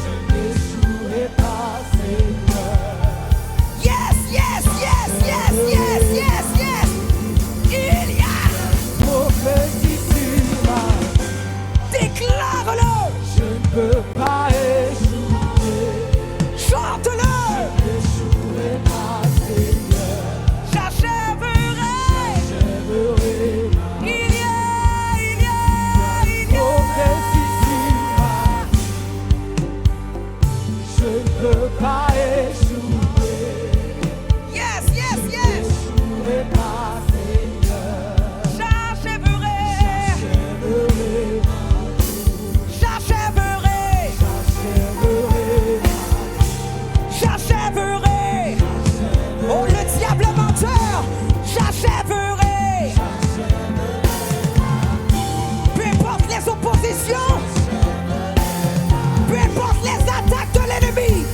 Je n'échouerai pas, Seigneur. Yes, yes, yes, yes, yes, yes, yes. Il y a Prophétie sur ma vie. déclare-le. Je ne peux pas échouer. Chante-le. Je n'échouerai pas, Seigneur. J'achèverai. J'achèverai ma vie. Il y a Prophétie sur ma vie. Je ne peux pas échouer. yes, yes, Je yes. n'échouerai pas, Seigneur. J'achèverai. J'achèverai ma vie. J'achèverai. J'achèverai ma vie. J'achèverai. Oh, le diable est menteur. J'achèverai. Peu importe les oppositions. Peu importe les attaques de l'ennemi.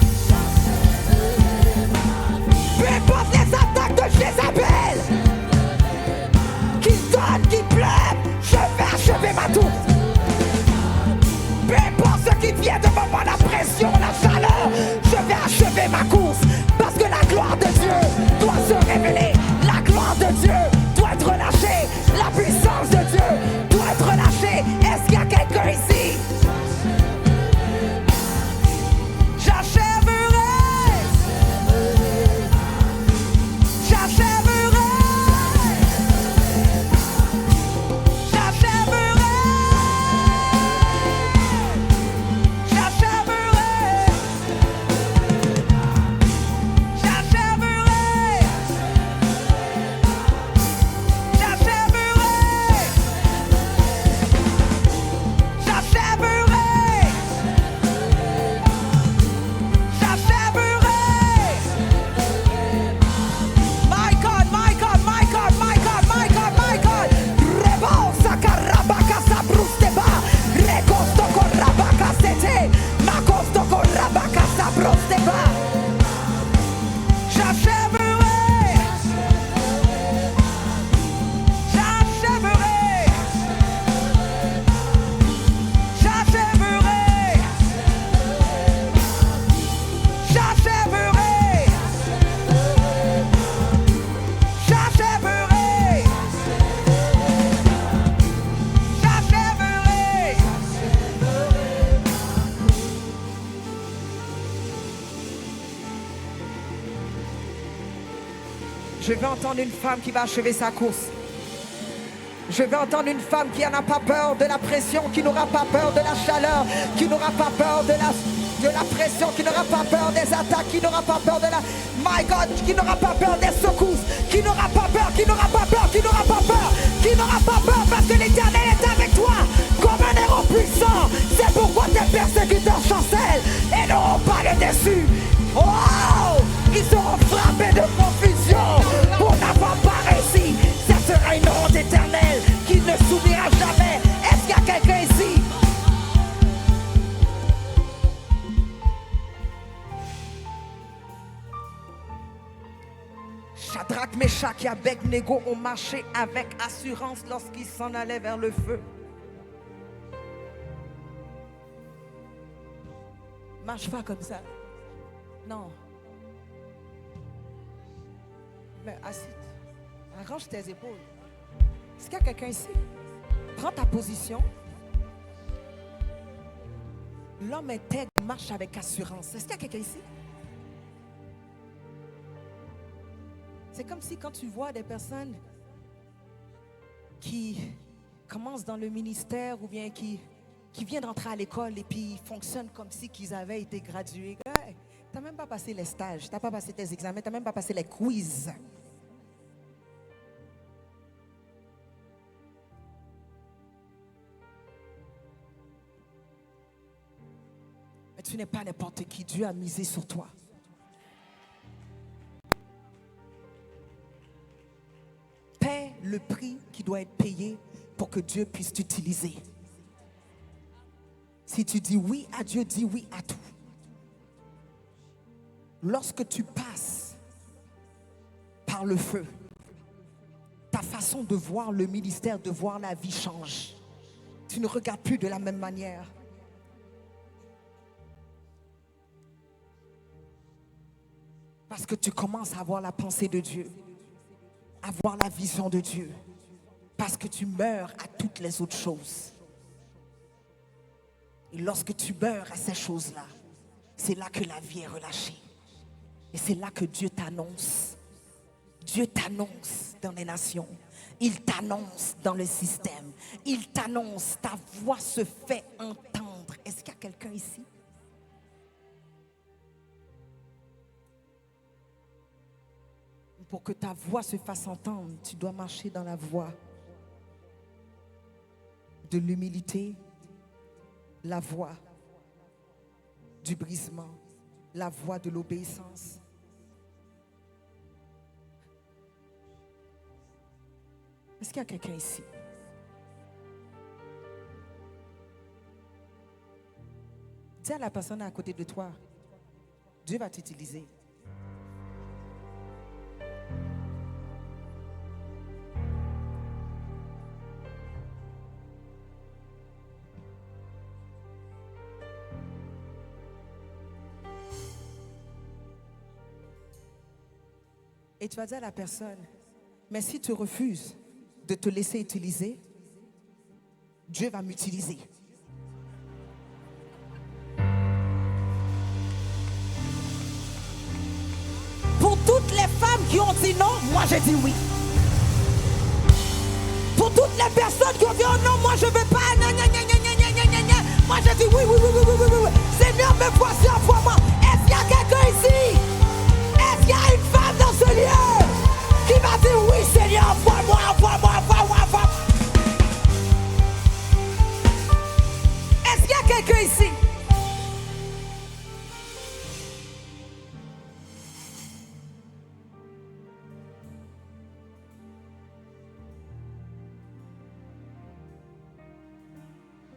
Je veux entendre une femme qui va achever sa course. Je veux entendre une femme qui n'a pas peur de la pression, qui n'aura pas peur de la chaleur, qui n'aura pas peur de la pression, qui n'aura pas peur des attaques, qui n'aura pas peur de la... My God, qui n'aura pas peur des secousses, qui n'aura pas peur, qui n'aura pas peur, qui n'aura pas peur, qui n'aura pas peur parce que l'Éternel est avec toi comme un héros puissant. C'est pourquoi tes persécuteurs chancellent et n'auront pas le dessus. Oh! Ils seront frappés de confusion pour n'avoir pas réussi. Ça sera une honte éternelle qui ne s'oubliera jamais. Est-ce qu'il y a quelqu'un ici? Shadrach, Meshach et Abednego ont marché avec assurance lorsqu'ils s'en allaient vers le feu. Marche pas comme ça. Non. Mais assis. Arrange tes épaules. Est-ce qu'il y a quelqu'un ici? Prends ta position. L'homme intègre marche avec assurance. Est-ce qu'il y a quelqu'un ici? C'est comme si quand tu vois des personnes qui commencent dans le ministère ou bien qui viennent d'entrer à l'école et puis ils fonctionnent comme si qu'ils avaient été gradués. Hey, tu n'as même pas passé les stages, tu n'as pas passé tes examens, tu n'as même pas passé les quiz. Mais tu n'es pas n'importe qui. Dieu a misé sur toi. Paie le prix qui doit être payé pour que Dieu puisse t'utiliser. Si tu dis oui à Dieu, dis oui à tout. Lorsque tu passes par le feu, ta façon de voir le ministère, de voir la vie change. Tu ne regardes plus de la même manière. Parce que tu commences à avoir la pensée de Dieu, à voir la vision de Dieu. Parce que tu meurs à toutes les autres choses. Et lorsque tu meurs à ces choses-là, c'est là que la vie est relâchée. Et c'est là que Dieu t'annonce. Dieu t'annonce dans les nations. Il t'annonce dans le système. Il t'annonce, ta voix se fait entendre. Est-ce qu'il y a quelqu'un ici? Pour que ta voix se fasse entendre, tu dois marcher dans la voie de l'humilité, la voie du brisement, la voie de l'obéissance. Est-ce qu'il y a quelqu'un ici? Dis à la personne à côté de toi, Dieu va t'utiliser. Et tu vas dire à la personne, mais si tu refuses de te laisser utiliser, Dieu va m'utiliser. Pour toutes les femmes qui ont dit non, moi j'ai dit oui. Pour toutes les personnes qui ont dit oh non, moi je ne veux pas, moi j'ai dit oui, oui, oui, oui, oui, oui, oui. Seigneur, me voici, envoie-moi. Est-ce qu'il y a quelqu'un ici? Est-ce qu'il y a une femme dans ce lieu qui m'a dit oui Seigneur, envoie-moi, envoie-moi, envoie-moi, envoie-moi. Est-ce qu'il y a quelqu'un ici?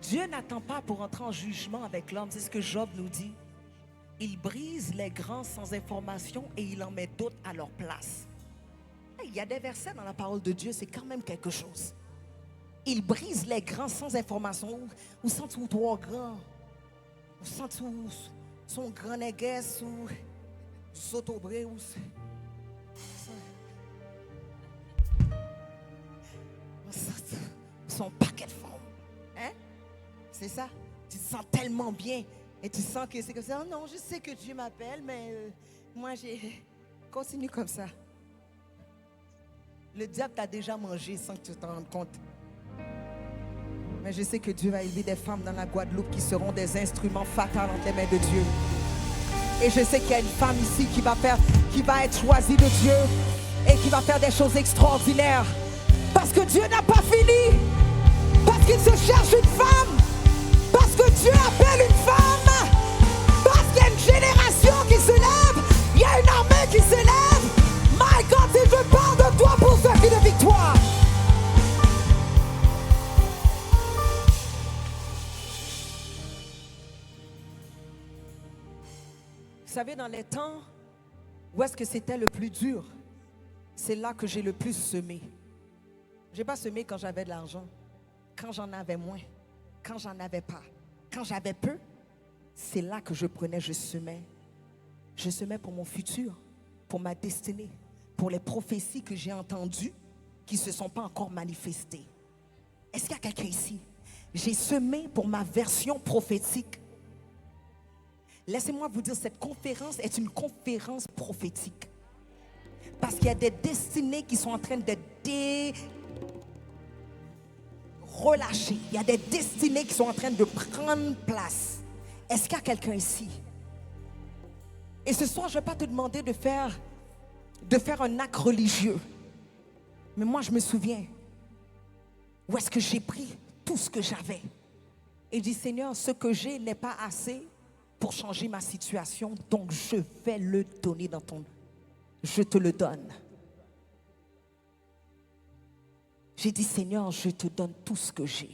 Dieu n'attend pas pour entrer en jugement avec l'homme. C'est ce que Job nous dit. Il brise les grands sans information et il en met d'autres à leur place. Il y a des versets dans la parole de Dieu, c'est quand même quelque chose. Il brise les grands sans information. Ou sent tout trop grand. Ou sent tout son grand néguesse ou sotobré ou son paquet de forme. Hein? C'est ça? Tu te sens tellement bien. Et tu sens que c'est comme ça. Oh non, je sais que Dieu m'appelle, mais moi, j'ai... Continue comme ça. Le diable t'a déjà mangé sans que tu t'en rendes compte. Mais je sais que Dieu va élever des femmes dans la Guadeloupe qui seront des instruments fatals entre les mains de Dieu. Et je sais qu'il y a une femme ici qui va être choisie de Dieu et qui va faire des choses extraordinaires. Parce que Dieu n'a pas fini. Parce qu'il se cherche une femme. Parce que Dieu appelle une femme. Parce qu'il y a une génération qui se lève. Il y a une armée qui se lève. My God, si je parle de toi pour ce qui de victoire. Vous savez, dans les temps où est-ce que c'était le plus dur, c'est là que j'ai le plus semé. Je n'ai pas semé quand j'avais de l'argent, quand j'en avais moins, quand j'en avais pas, quand j'avais peu. C'est là que je prenais, je semais. Je semais pour mon futur, pour ma destinée, pour les prophéties que j'ai entendues qui ne se sont pas encore manifestées. Est-ce qu'il y a quelqu'un ici? J'ai semé pour ma version prophétique. Laissez-moi vous dire, cette conférence est une conférence prophétique. Parce qu'il y a des destinées qui sont en train d'être relâchées. Il y a des destinées qui sont en train de prendre place. Est-ce qu'il y a quelqu'un ici? Et ce soir, je ne vais pas te demander de faire un acte religieux. Mais moi, je me souviens où est-ce que j'ai pris tout ce que j'avais. Et dit, Seigneur, ce que j'ai n'est pas assez pour changer ma situation, donc je vais le donner dans ton... Je te le donne. J'ai dit, Seigneur, je te donne tout ce que j'ai.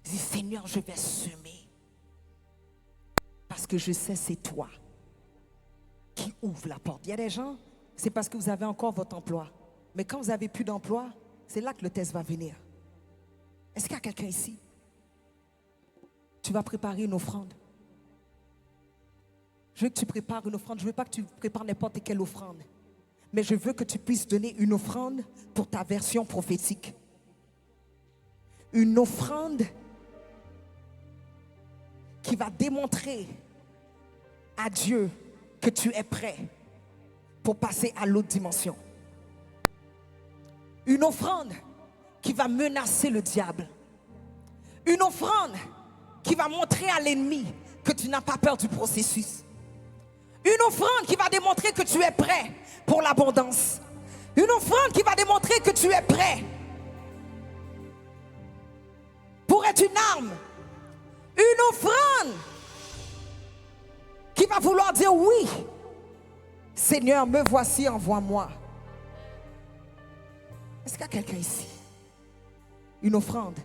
J'ai dit, Seigneur, je vais semer. Parce que je sais, c'est toi qui ouvre la porte. Il y a des gens, c'est parce que vous avez encore votre emploi. Mais quand vous n'avez plus d'emploi, c'est là que le test va venir. Est-ce qu'il y a quelqu'un ici? Tu vas préparer une offrande. Je veux que tu prépares une offrande. Je ne veux pas que tu prépares n'importe quelle offrande. Mais je veux que tu puisses donner une offrande pour ta version prophétique. Une offrande qui va démontrer à Dieu que tu es prêt pour passer à l'autre dimension. Une offrande qui va menacer le diable. Une offrande qui va montrer à l'ennemi que tu n'as pas peur du processus. Une offrande qui va démontrer que tu es prêt pour l'abondance. Une offrande qui va démontrer que tu es prêt pour être une arme. Une offrande qui va vouloir dire oui. Seigneur, me voici, envoie-moi. Est-ce qu'il y a quelqu'un ici? Une offrande.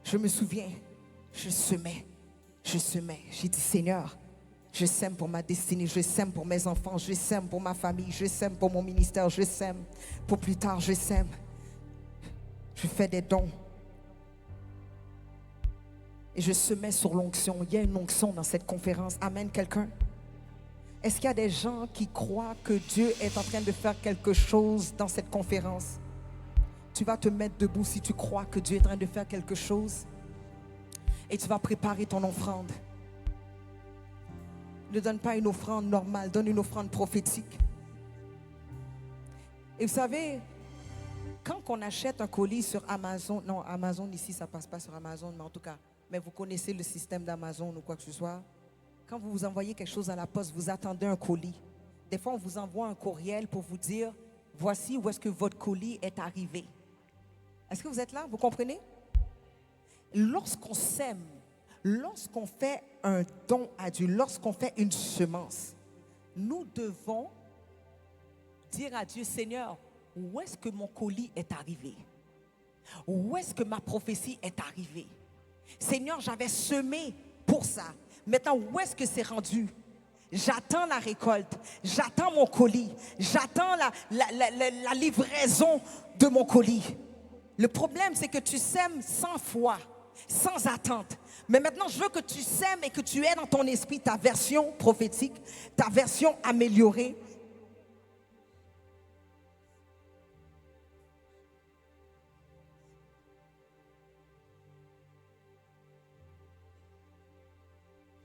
Je me souviens, je semais. J'ai dit, Seigneur, je sème pour ma destinée, je sème pour mes enfants, je sème pour ma famille, je sème pour mon ministère, je sème pour plus tard, je sème. Je fais des dons. Et je semais sur l'onction. Il y a une onction dans cette conférence. Amen, quelqu'un? Est-ce qu'il y a des gens qui croient que Dieu est en train de faire quelque chose dans cette conférence? Tu vas te mettre debout si tu crois que Dieu est en train de faire quelque chose. Et tu vas préparer ton offrande. Ne donne pas une offrande normale, donne une offrande prophétique. Et vous savez, quand on achète un colis sur Amazon, non, Amazon ici, ça ne passe pas sur Amazon, mais en tout cas, mais vous connaissez le système d'Amazon ou quoi que ce soit. Quand vous vous envoyez quelque chose à la poste, vous attendez un colis. Des fois, on vous envoie un courriel pour vous dire, voici où est-ce que votre colis est arrivé. Est-ce que vous êtes là? Vous comprenez? Lorsqu'on sème, lorsqu'on fait un don à Dieu, lorsqu'on fait une semence, nous devons dire à Dieu, Seigneur, où est-ce que mon colis est arrivé? Où est-ce que ma prophétie est arrivée? Seigneur, j'avais semé pour ça. Maintenant, où est-ce que c'est rendu? J'attends la récolte, j'attends mon colis, j'attends la livraison de mon colis. Le problème, c'est que tu sèmes sans foi, sans attente. Mais maintenant, je veux que tu sèmes et que tu aies dans ton esprit ta version prophétique, ta version améliorée.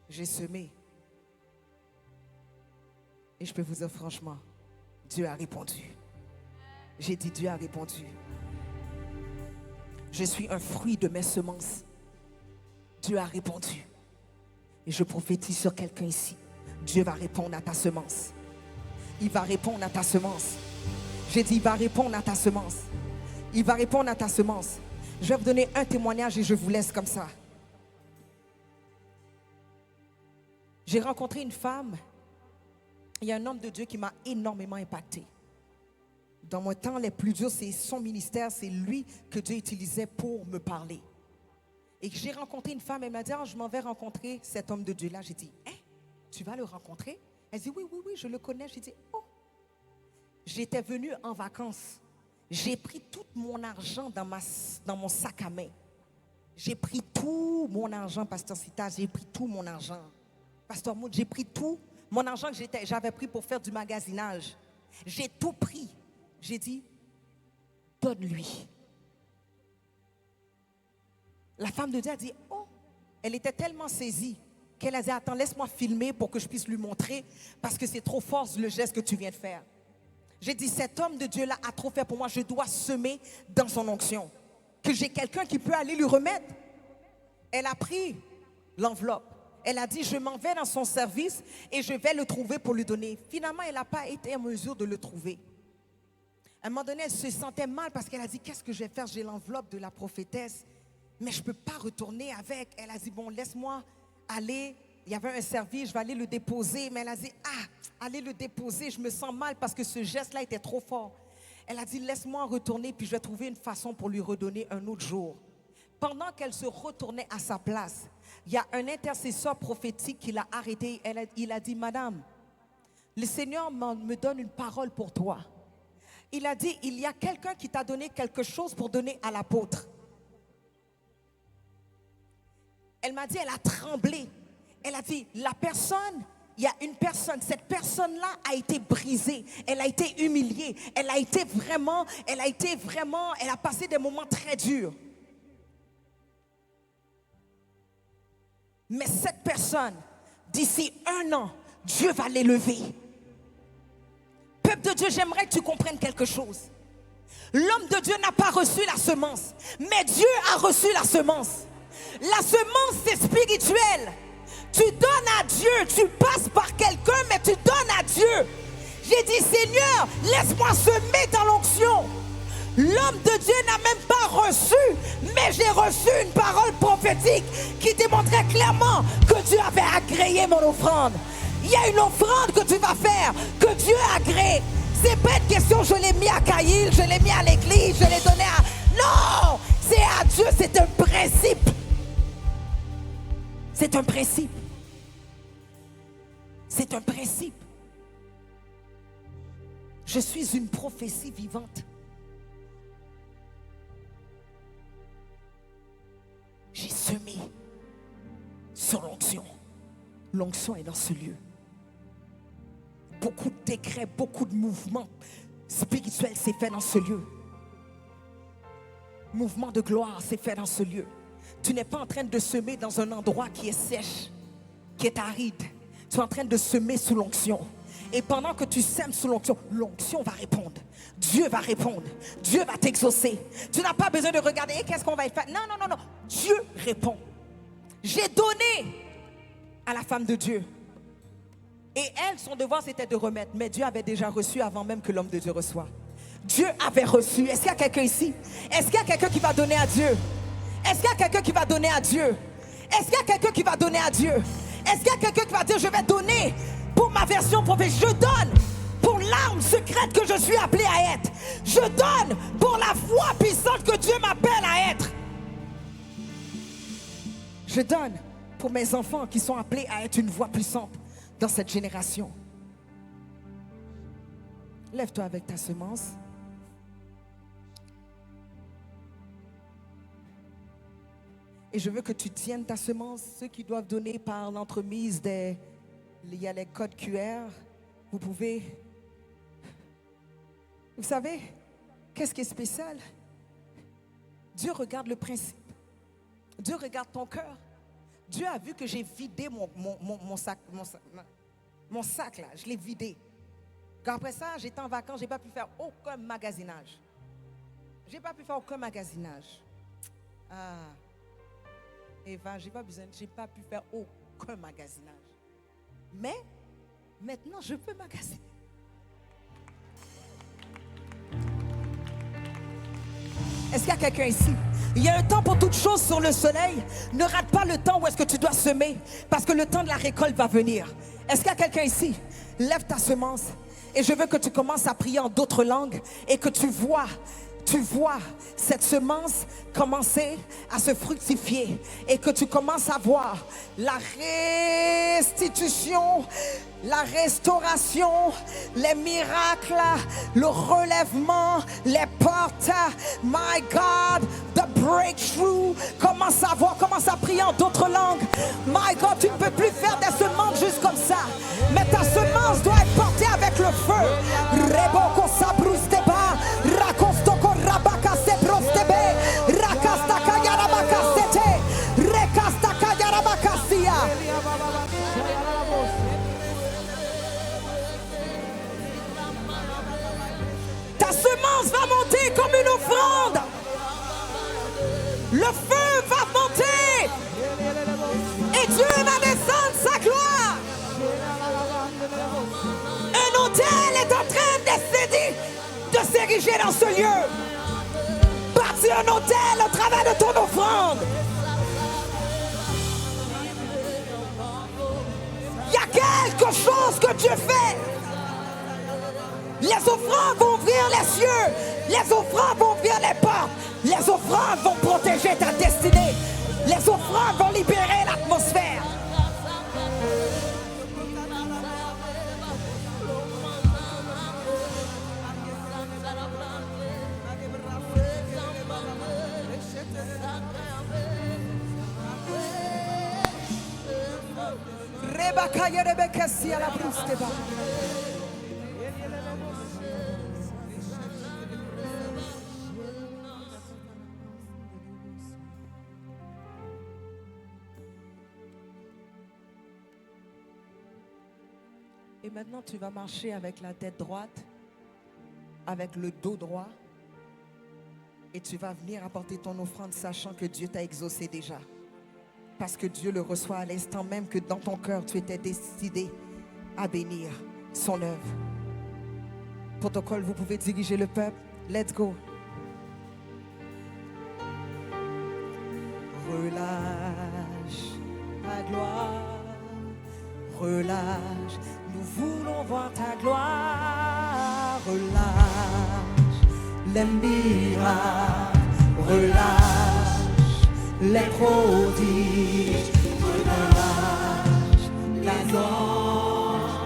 J'ai semé. Et je peux vous dire franchement, Dieu a répondu. J'ai dit Dieu a répondu. Je suis un fruit de mes semences. Dieu a répondu. Et je prophétise sur quelqu'un ici. Dieu va répondre à ta semence. Il va répondre à ta semence. J'ai dit, il va répondre à ta semence. Il va répondre à ta semence. Je vais vous donner un témoignage et je vous laisse comme ça. J'ai rencontré une femme. Il y a un homme de Dieu qui m'a énormément impacté. Dans mon temps les plus durs, c'est son ministère, c'est lui que Dieu utilisait pour me parler. Et j'ai rencontré une femme, elle m'a dit, je m'en vais rencontrer cet homme de Dieu-là. J'ai dit, hein, tu vas le rencontrer? Elle dit, oui, je le connais. J'ai dit, oh. J'étais venue en vacances. J'ai pris tout mon argent dans mon sac à main. J'ai pris tout mon argent, Pasteur Sita, j'ai pris tout mon argent. Pasteur Maud, j'ai pris tout mon argent que j'avais pris pour faire du magasinage. J'ai tout pris. J'ai dit, donne-lui. La femme de Dieu a dit, oh, elle était tellement saisie qu'elle a dit, attends, laisse-moi filmer pour que je puisse lui montrer parce que c'est trop fort le geste que tu viens de faire. J'ai dit, cet homme de Dieu-là a trop fait pour moi, je dois semer dans son onction. Que j'ai quelqu'un qui peut aller lui remettre. Elle a pris l'enveloppe. Elle a dit, je m'en vais dans son service et je vais le trouver pour lui donner. Finalement, elle n'a pas été en mesure de le trouver. À un moment donné, elle se sentait mal parce qu'elle a dit, qu'est-ce que je vais faire? J'ai l'enveloppe de la prophétesse, mais je ne peux pas retourner avec. Elle a dit, bon, laisse-moi aller. Il y avait un service, je vais aller le déposer. Mais elle a dit, aller le déposer, je me sens mal parce que ce geste-là était trop fort. Elle a dit, laisse-moi retourner, puis je vais trouver une façon pour lui redonner un autre jour. Pendant qu'elle se retournait à sa place, il y a un intercesseur prophétique qui l'a arrêté. Il a dit, madame, le Seigneur me donne une parole pour toi. Il a dit, il y a quelqu'un qui t'a donné quelque chose pour donner à l'apôtre. Elle m'a dit, elle a tremblé. Elle a dit, la personne, il y a une personne, cette personne-là a été brisée, elle a été humiliée, elle a passé des moments très durs. Mais cette personne, d'ici 1 an, Dieu va l'élever. Peuple de Dieu, j'aimerais que tu comprennes quelque chose. L'homme de Dieu n'a pas reçu la semence, mais Dieu a reçu la semence. La semence, c'est spirituel. Tu donnes à Dieu, tu passes par quelqu'un, mais tu donnes à Dieu. J'ai dit, Seigneur, laisse-moi semer dans l'onction. L'homme de Dieu n'a même pas reçu, mais j'ai reçu une parole prophétique qui démontrait clairement que Dieu avait agréé mon offrande. Il y a une offrande que tu vas faire, que Dieu agrée. C'est pas une question, je l'ai mis à Caïl, je l'ai mis à l'église, je l'ai donné à... Non, c'est à Dieu, c'est un principe. C'est un principe. C'est un principe. Je suis une prophétie vivante. J'ai semé sur l'onction. L'onction est dans ce lieu. Beaucoup de décrets, beaucoup de mouvements spirituels s'est fait dans ce lieu. Mouvement de gloire s'est fait dans ce lieu. Tu n'es pas en train de semer dans un endroit qui est sèche, qui est aride. Tu es en train de semer sous l'onction. Et pendant que tu sèmes sous l'onction, l'onction va répondre. Dieu va répondre. Dieu va t'exaucer. Tu n'as pas besoin de regarder qu'est-ce qu'on va faire. Non. Dieu répond. J'ai donné à la femme de Dieu. Et elle, son devoir, c'était de remettre. Mais Dieu avait déjà reçu avant même que l'homme de Dieu reçoive. Dieu avait reçu. Est-ce qu'il y a quelqu'un ici? Est-ce qu'il y a quelqu'un qui va donner à Dieu? Est-ce qu'il y a quelqu'un qui va donner à Dieu? Est-ce qu'il y a quelqu'un qui va donner à Dieu? Est-ce qu'il y a quelqu'un qui va dire, je vais donner pour ma version prophétique? Je donne pour l'arme secrète que je suis appelé à être. Je donne pour la voix puissante que Dieu m'appelle à être. Je donne pour mes enfants qui sont appelés à être une voix puissante dans cette génération. Lève-toi avec ta semence. Et je veux que tu tiennes ta semence. Ceux qui doivent donner par l'entremise des... Il y a les codes QR. Vous pouvez... Vous savez, qu'est-ce qui est spécial? Dieu regarde le principe. Dieu regarde ton cœur. Dieu a vu que j'ai vidé mon sac là. Je l'ai vidé. Après ça, j'étais en vacances, je n'ai pas pu faire aucun magasinage. Je n'ai pas pu faire aucun magasinage. Ah, Eva, j'ai pas pu faire aucun magasinage. Mais maintenant, je peux magasiner. Est-ce qu'il y a quelqu'un ici? Il y a un temps pour toute chose sur le soleil. Ne rate pas le temps où est-ce que tu dois semer, parce que le temps de la récolte va venir. Est-ce qu'il y a quelqu'un ici? Lève ta semence et je veux que tu commences à prier en d'autres langues et que tu vois cette semence commencer à se fructifier et que tu commences à voir la restitution, la restauration, les miracles, le relèvement, les portes. My God, the breakthrough. Commence à voir, commence à prier en d'autres langues. My God, tu ne peux plus faire des semences juste comme ça. Mais ta semence doit être portée avec le feu. Reboko sabrusteba, rakostoko rabaka sebrostebe, rakastaka yarabaka sete, rekastaka yarabaka sia. Ta semence va monter comme une offrande. Le feu va monter. Et Dieu va descendre sa gloire. Un autel est en train de s'ériger dans ce lieu. Bâtis un autel au travers de ton offrande. Il y a quelque chose que Dieu fait. Les offrandes vont ouvrir les cieux. Les offrandes vont ouvrir les portes. Les offrandes vont protéger ta destinée. Les offrandes vont libérer l'atmosphère. Et maintenant, tu vas marcher avec la tête droite, avec le dos droit, et tu vas venir apporter ton offrande, sachant que Dieu t'a exaucé déjà. Parce que Dieu le reçoit à l'instant même que dans ton cœur, tu étais décidé à bénir son œuvre. Protocole, vous pouvez diriger le peuple. Let's go. Relâche ta gloire. Relâche, nous voulons voir ta gloire. Relâche les miracles. Relâche les prodiges. Relâche la gloire.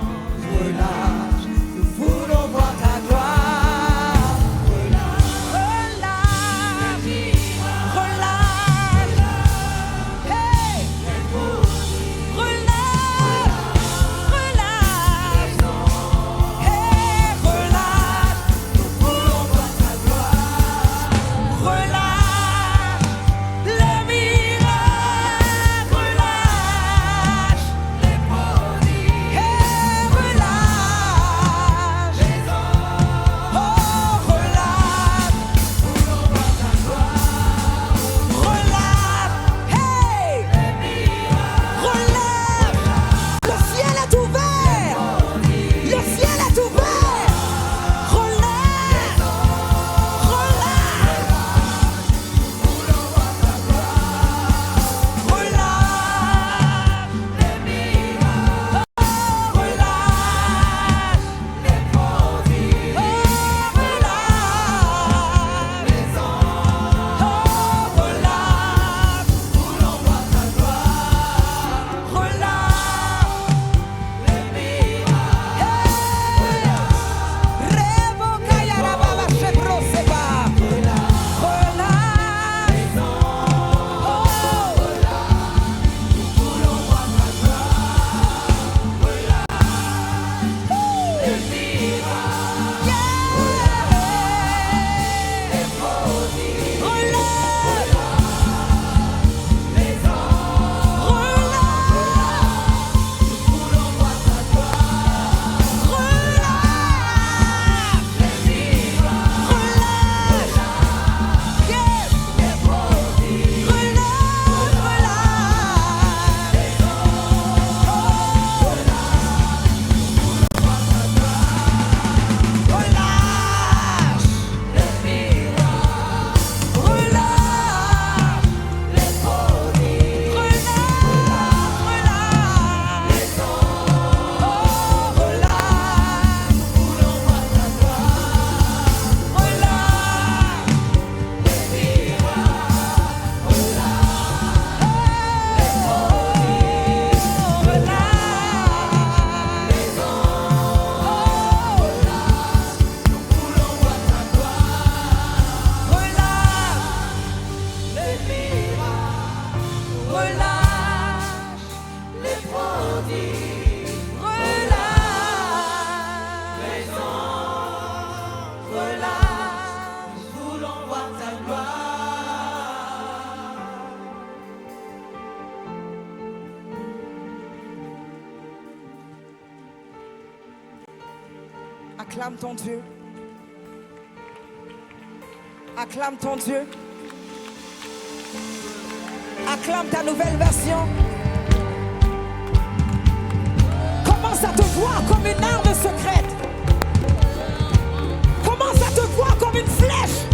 Relâche, nous voulons voir ta gloire. Relâche, relâche, relâche. Hey, relâche, relâche. Hey, relâche, nous voulons voir ta gloire. Relâche les miracles. relâche les prodigues, relâche les anges, relâche, nous voulons voir ta gloire. Acclame ton Dieu. Acclame ton Dieu. Acclame ta nouvelle version. Commence à te voir comme une arme secrète. Commence à te voir comme une flèche.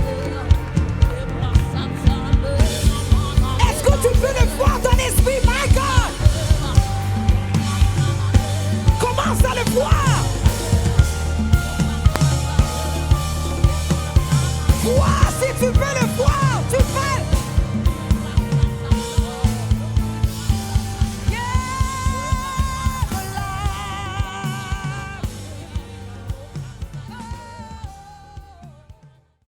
Est-ce que tu peux le voir dans l'esprit, my God? Commence à le voir.